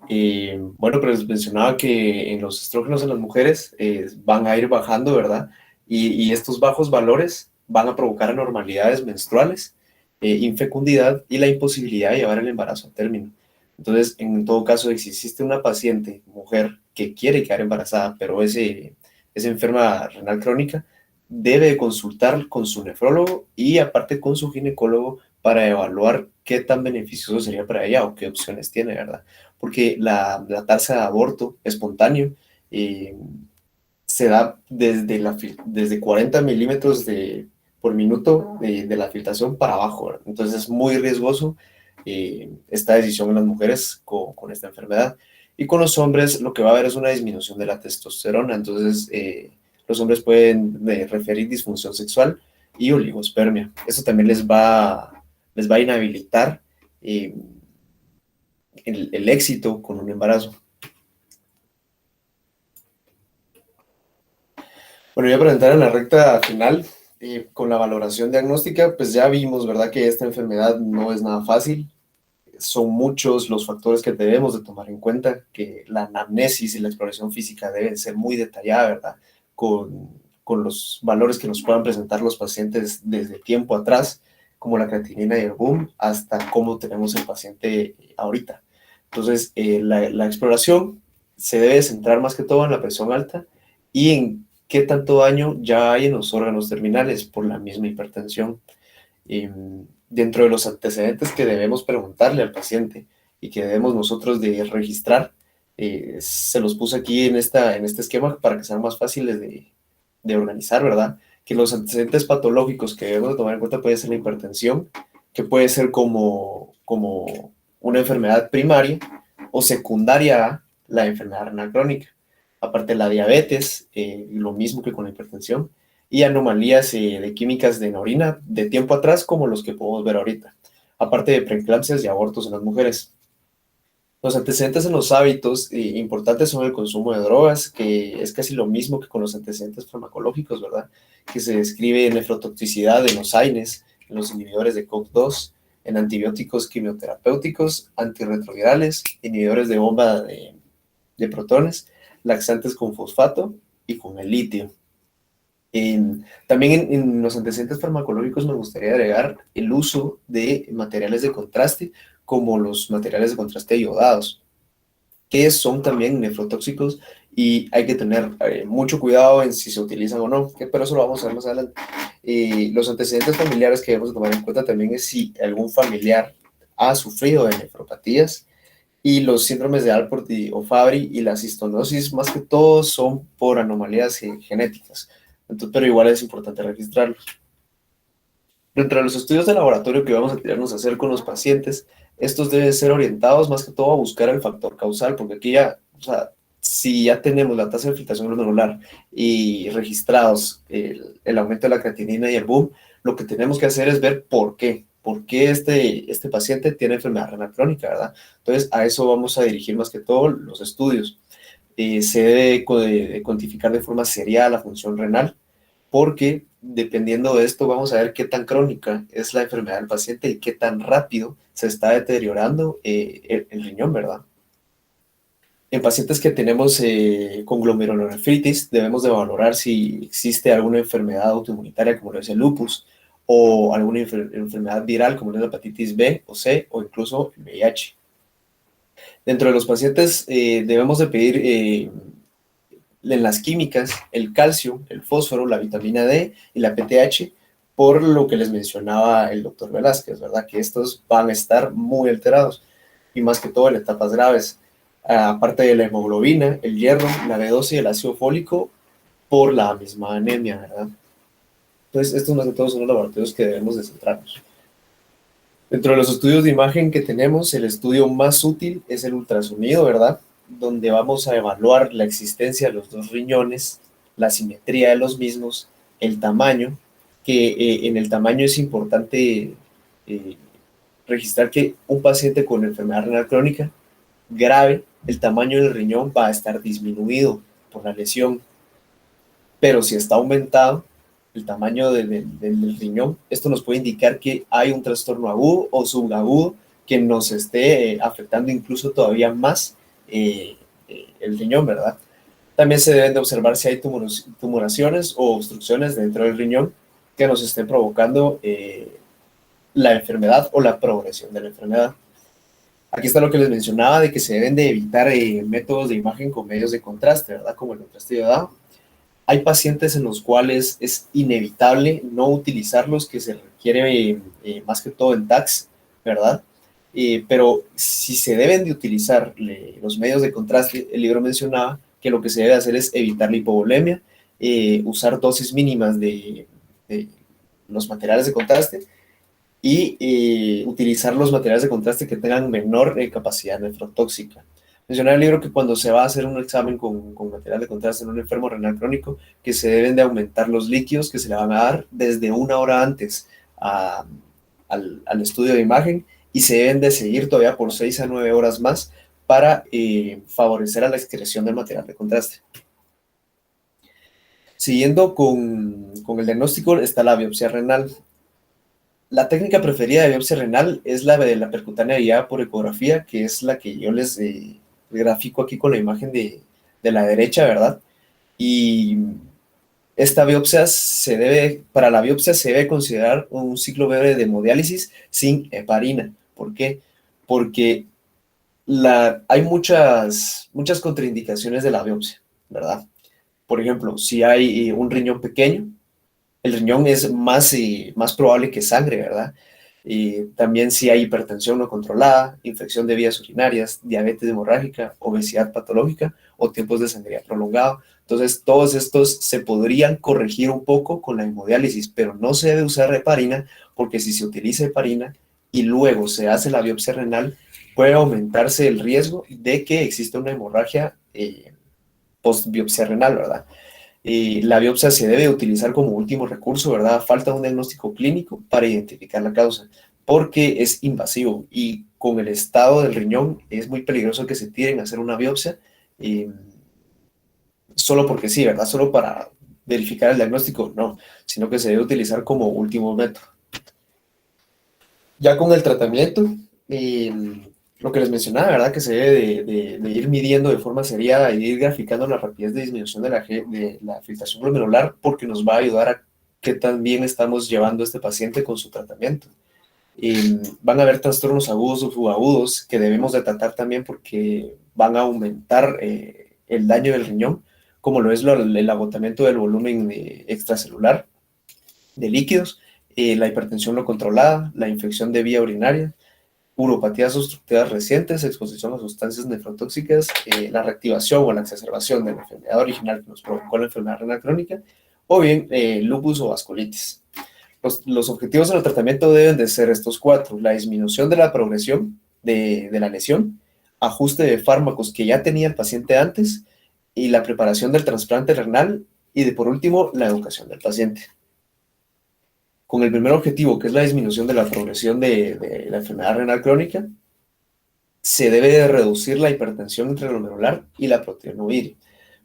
Bueno, pero les mencionaba que en los estrógenos en las mujeres van a ir bajando, ¿verdad? Y estos bajos valores van a provocar anormalidades menstruales, infecundidad y la imposibilidad de llevar el embarazo a término. Entonces, en todo caso, si existe una paciente, mujer, que quiere quedar embarazada, pero es enferma renal crónica, debe consultar con su nefrólogo y aparte con su ginecólogo para evaluar qué tan beneficioso sería para ella o qué opciones tiene, ¿verdad? Porque la tasa de aborto espontáneo se da desde 40 milímetros por minuto de la filtración para abajo, ¿verdad? Entonces es muy riesgoso esta decisión en las mujeres con esta enfermedad. Y con los hombres lo que va a haber es una disminución de la testosterona, entonces los hombres pueden referir disfunción sexual y oligospermia. Esto también les va a inhabilitar el éxito con un embarazo. Bueno, ya para entrar en la recta final, con la valoración diagnóstica, pues ya vimos, ¿verdad?, que esta enfermedad no es nada fácil. Son muchos los factores que debemos de tomar en cuenta, que la anamnesis y la exploración física deben ser muy detallada, ¿verdad?, con los valores que nos puedan presentar los pacientes desde tiempo atrás, como la creatinina y el boom, hasta cómo tenemos el paciente ahorita. Entonces, la exploración se debe centrar más que todo en la presión alta y en qué tanto daño ya hay en los órganos terminales por la misma hipertensión. Dentro de los antecedentes que debemos preguntarle al paciente y que debemos nosotros de registrar, se los puse aquí en este esquema para que sean más fáciles de organizar, ¿verdad? Que los antecedentes patológicos que debemos de tomar en cuenta puede ser la hipertensión, que puede ser como una enfermedad primaria o secundaria a la enfermedad renal crónica. Aparte de la diabetes, lo mismo que con la hipertensión, y anomalías de químicas de la orina de tiempo atrás, como los que podemos ver ahorita. Aparte de preeclampsias y abortos en las mujeres. Los antecedentes en los hábitos importantes son el consumo de drogas, que es casi lo mismo que con los antecedentes farmacológicos, ¿verdad? Que se describe en nefrotoxicidad en los AINES, en los inhibidores de COX-2, en antibióticos quimioterapéuticos, antirretrovirales, inhibidores de bomba de protones, laxantes con fosfato y con el litio. También en los antecedentes farmacológicos me gustaría agregar el uso de materiales de contraste, como los materiales de contraste iodados, que son también nefrotóxicos y hay que tener mucho cuidado en si se utilizan o no, pero eso lo vamos a ver más adelante. Los antecedentes familiares que debemos tomar en cuenta también es si algún familiar ha sufrido de nefropatías, y los síndromes de Alport o Fabry y la cistonosis, más que todo, son por anomalías genéticas. Entonces, pero igual es importante registrarlos. Dentro de los estudios de laboratorio que vamos a tirarnos a hacer con los pacientes, estos deben ser orientados más que todo a buscar el factor causal, porque aquí ya, o sea, si ya tenemos la tasa de filtración glomerular y registrados el aumento de la creatinina y el boom, lo que tenemos que hacer es ver por qué este paciente tiene enfermedad renal crónica, ¿verdad? Entonces, a eso vamos a dirigir más que todo los estudios. Se debe cuantificar de forma serial la función renal, porque dependiendo de esto vamos a ver qué tan crónica es la enfermedad del paciente y qué tan rápido se está deteriorando el riñón, ¿verdad? En pacientes que tenemos con glomerulonefritis, debemos de valorar si existe alguna enfermedad autoinmunitaria como lo es el lupus o alguna enfermedad viral como la hepatitis B o C o incluso el VIH. Dentro de los pacientes debemos de pedir en las químicas el calcio, el fósforo, la vitamina D y la PTH, por lo que les mencionaba el doctor Velázquez, ¿verdad? Que estos van a estar muy alterados y más que todo en etapas graves. Aparte de la hemoglobina, el hierro, la B12 y el ácido fólico por la misma anemia, ¿verdad? Entonces, estos más que todo son los laboratorios que debemos de centrarnos. Dentro de los estudios de imagen que tenemos, el estudio más útil es el ultrasonido, ¿verdad? Donde vamos a evaluar la existencia de los dos riñones, la simetría de los mismos, el tamaño, que en el tamaño es importante registrar que un paciente con enfermedad renal crónica grave, el tamaño del riñón va a estar disminuido por la lesión, pero si está aumentado el tamaño del riñón, esto nos puede indicar que hay un trastorno agudo o subagudo que nos esté afectando incluso todavía más el riñón, ¿verdad? También se deben de observar si hay tumoraciones o obstrucciones dentro del riñón que nos estén provocando la enfermedad o la progresión de la enfermedad. Aquí está lo que les mencionaba de que se deben de evitar métodos de imagen con medios de contraste, ¿verdad? Como el contraste iodado. Hay pacientes en los cuales es inevitable no utilizarlos, que se requiere más que todo en TACs, ¿verdad? Pero si se deben de utilizar los medios de contraste, el libro mencionaba que lo que se debe hacer es evitar la hipovolemia, usar dosis mínimas de los materiales de contraste y utilizar los materiales de contraste que tengan menor capacidad nefrotóxica. Mencionaba el libro que cuando se va a hacer un examen con material de contraste en un enfermo renal crónico, que se deben de aumentar los líquidos que se le van a dar desde 1 hora antes al estudio de imagen y se deben de seguir todavía por 6 a 9 horas más para favorecer a la excreción del material de contraste. Siguiendo con el diagnóstico está la biopsia renal. La técnica preferida de biopsia renal es la de la percutánea guiada por ecografía, que es la que yo les grafico aquí con la imagen de la derecha, ¿verdad? Y esta biopsia para la biopsia se debe considerar un ciclo breve de hemodiálisis sin heparina. ¿Por qué? Porque hay muchas contraindicaciones de la biopsia, ¿verdad? Por ejemplo, si hay un riñón pequeño, el riñón es más probable que sangre, ¿verdad? Y también si hay hipertensión no controlada, infección de vías urinarias, diabetes hemorrágica, obesidad patológica o tiempos de sangría prolongado. Entonces, todos estos se podrían corregir un poco con la hemodiálisis, pero no se debe usar heparina porque si se utiliza heparina y luego se hace la biopsia renal, puede aumentarse el riesgo de que exista una hemorragia post-biopsia renal, ¿verdad? La biopsia se debe utilizar como último recurso, ¿verdad? Falta un diagnóstico clínico para identificar la causa, porque es invasivo y con el estado del riñón es muy peligroso que se tiren a hacer una biopsia solo porque sí, ¿verdad? Solo para verificar el diagnóstico, no, sino que se debe utilizar como último método. Ya con el tratamiento, lo que les mencionaba, ¿verdad? Que se debe de ir midiendo de forma seriada y ir graficando la rapidez de disminución de la filtración glomerular porque nos va a ayudar a qué tan bien estamos llevando a este paciente con su tratamiento. Van a haber trastornos agudos o subagudos que debemos de tratar también porque van a aumentar el daño del riñón, como lo es el agotamiento del volumen extracelular de líquidos, la hipertensión no controlada, la infección de vía urinaria, uropatías obstructivas recientes, exposición a sustancias nefrotóxicas, la reactivación o la exacerbación de la enfermedad original que nos provocó la enfermedad renal crónica, o bien lupus o vasculitis. Los objetivos del tratamiento deben de ser estos 4: la disminución de la progresión de la lesión, ajuste de fármacos que ya tenía el paciente antes, y la preparación del trasplante renal, y por último, la educación del paciente. Con el primer objetivo, que es la disminución de la progresión de la enfermedad renal crónica, se debe de reducir la hipertensión intraglomerular y la proteinuria,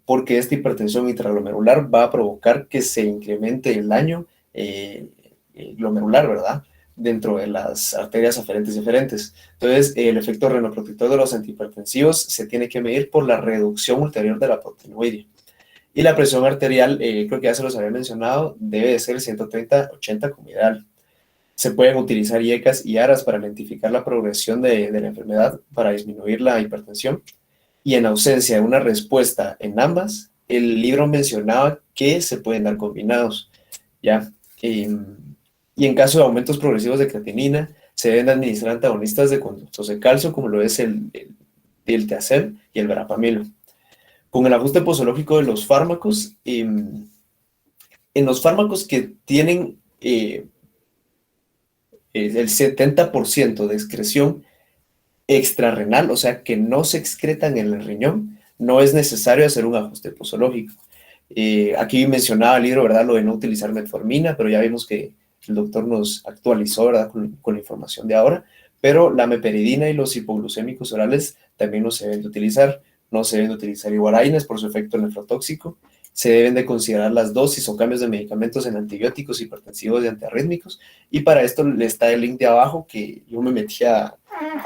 porque esta hipertensión intraglomerular va a provocar que se incremente el daño glomerular, ¿verdad?, dentro de las arterias aferentes y eferentes. Entonces, el efecto renoprotector de los antihipertensivos se tiene que medir por la reducción ulterior de la proteinuria. Y la presión arterial, creo que ya se los había mencionado, debe de ser 130/80 como ideal. Se pueden utilizar IECAs y ARAs para identificar la progresión de la enfermedad, para disminuir la hipertensión. Y en ausencia de una respuesta en ambas, el libro mencionaba que se pueden dar combinados, ¿ya? Y en caso de aumentos progresivos de creatinina, se deben administrar antagonistas de conductos de calcio, como lo es el diltiazem y el verapamilo. Con el ajuste posológico de los fármacos, en los fármacos que tienen el 70% de excreción extrarrenal, o sea, que no se excretan en el riñón, no es necesario hacer un ajuste posológico. Aquí mencionaba el libro, ¿verdad?, lo de no utilizar metformina, pero ya vimos que el doctor nos actualizó, ¿verdad?, con la información de ahora, pero la meperidina y los hipoglucémicos orales también no se deben de utilizar. No se deben de utilizar iguaraines por su efecto nefrotóxico. Se deben de considerar las dosis o cambios de medicamentos en antibióticos, hipertensivos y antiarrítmicos. Y para esto le está el link de abajo, que yo me metí a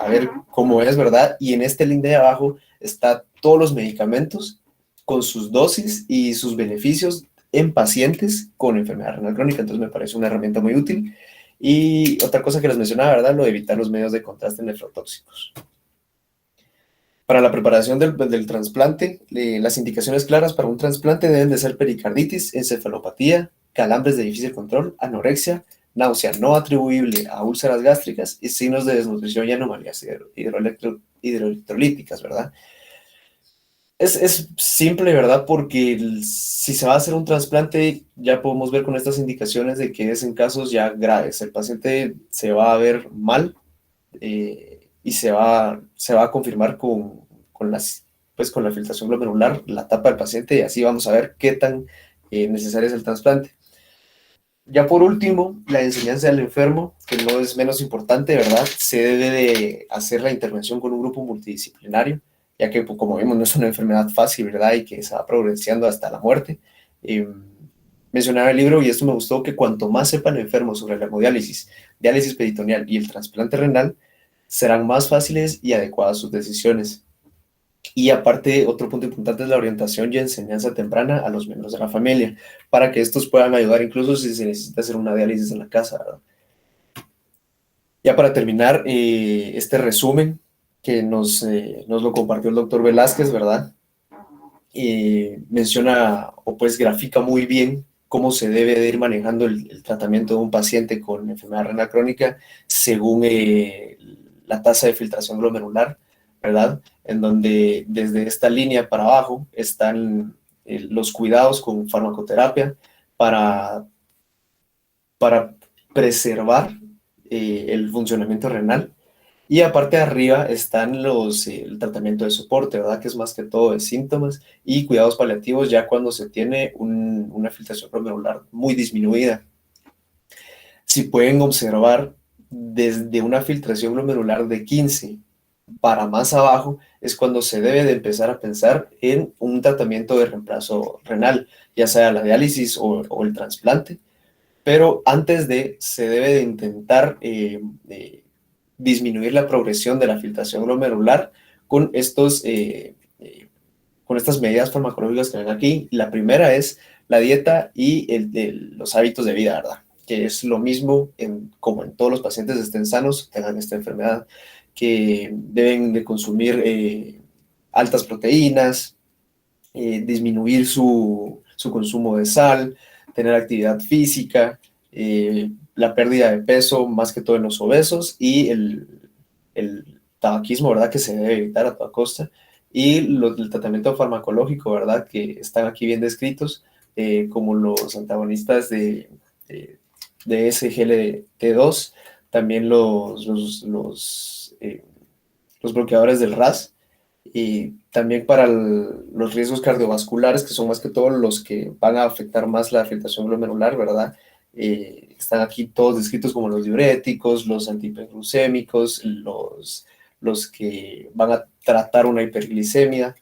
ver cómo es, ¿verdad? Y en este link de abajo está todos los medicamentos con sus dosis y sus beneficios en pacientes con enfermedad renal crónica. Entonces me parece una herramienta muy útil. Y otra cosa que les mencionaba, ¿verdad?, lo de evitar los medios de contraste nefrotóxicos. Para la preparación del trasplante, las indicaciones claras para un trasplante deben de ser pericarditis, encefalopatía, calambres de difícil control, anorexia, náusea no atribuible a úlceras gástricas y signos de desnutrición y anomalías hidroelectrolíticas, ¿verdad? Es simple, ¿verdad? Porque si se va a hacer un trasplante, ya podemos ver con estas indicaciones de que es en casos ya graves. El paciente se va a ver mal, y se va a confirmar con la filtración glomerular, la tapa del paciente, y así vamos a ver qué tan necesario es el trasplante. Ya por último, la enseñanza del enfermo, que no es menos importante, ¿verdad? Se debe de hacer la intervención con un grupo multidisciplinario, ya que, pues, como vimos, no es una enfermedad fácil, ¿verdad? Y que se va progresando hasta la muerte. Mencionaba el libro, y esto me gustó, que cuanto más sepa el enfermo sobre la hemodiálisis, diálisis peritoneal y el trasplante renal, serán más fáciles y adecuadas sus decisiones. Y aparte, otro punto importante es la orientación y enseñanza temprana a los miembros de la familia, para que estos puedan ayudar incluso si se necesita hacer una diálisis en la casa, ¿verdad? Ya para terminar, este resumen que nos lo compartió el doctor Velázquez, ¿verdad? Menciona, o pues grafica muy bien cómo se debe de ir manejando el tratamiento de un paciente con enfermedad renal crónica según la tasa de filtración glomerular, ¿verdad? En donde desde esta línea para abajo están los cuidados con farmacoterapia para preservar el funcionamiento renal. Y aparte de arriba están el tratamiento de soporte, ¿verdad? Que es más que todo de síntomas, y cuidados paliativos ya cuando se tiene una filtración glomerular muy disminuida. Si pueden observar, desde una filtración glomerular de 15 para más abajo es cuando se debe de empezar a pensar en un tratamiento de reemplazo renal, ya sea la diálisis o el trasplante, pero antes se debe de intentar disminuir la progresión de la filtración glomerular con estas medidas farmacológicas que ven aquí. La primera es la dieta y los hábitos de vida, ¿verdad? Que es lo mismo como en todos los pacientes estén sanos, tengan esta enfermedad, que deben de consumir altas proteínas, disminuir su consumo de sal, tener actividad física, la pérdida de peso, más que todo en los obesos, y el tabaquismo, ¿verdad?, que se debe evitar a toda costa, y el tratamiento farmacológico, ¿verdad?, que están aquí bien descritos, como los antagonistas de SGLT2, también los bloqueadores del RAS, y también para los riesgos cardiovasculares, que son más que todo los que van a afectar más la filtración glomerular, ¿verdad? Están aquí todos descritos, como los diuréticos, los antihiperglucémicos, los que van a tratar una hiperlipidemia.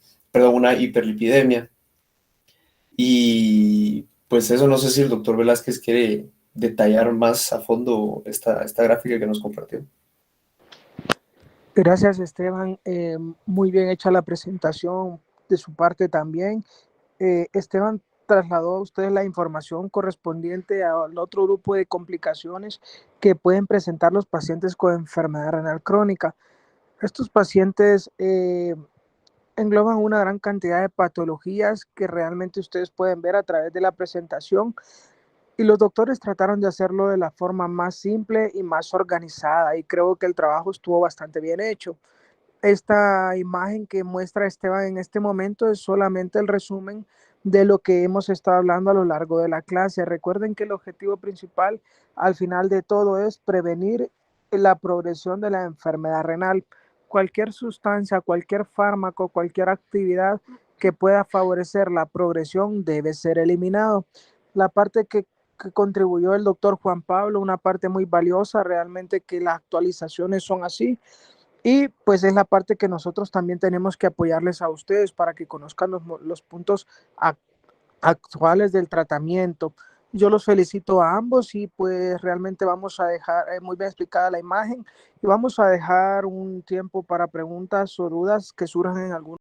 Y pues eso, no sé si el doctor Velázquez quiere detallar más a fondo esta gráfica que nos compartió. Gracias, Esteban. Muy bien hecha la presentación de su parte también. Esteban trasladó a ustedes la información correspondiente al otro grupo de complicaciones que pueden presentar los pacientes con enfermedad renal crónica. Estos pacientes engloban una gran cantidad de patologías que realmente ustedes pueden ver a través de la presentación, y los doctores trataron de hacerlo de la forma más simple y más organizada, y creo que el trabajo estuvo bastante bien hecho. Esta imagen que muestra Esteban en este momento es solamente el resumen de lo que hemos estado hablando a lo largo de la clase. Recuerden que el objetivo principal al final de todo es prevenir la progresión de la enfermedad renal. Cualquier sustancia, cualquier fármaco, cualquier actividad que pueda favorecer la progresión debe ser eliminado. La parte que contribuyó el doctor Juan Pablo, una parte muy valiosa, realmente que las actualizaciones son así. Y pues es la parte que nosotros también tenemos que apoyarles a ustedes para que conozcan los puntos actuales del tratamiento. Yo los felicito a ambos y pues realmente vamos a dejar muy bien explicada la imagen y vamos a dejar un tiempo para preguntas o dudas que surjan en algún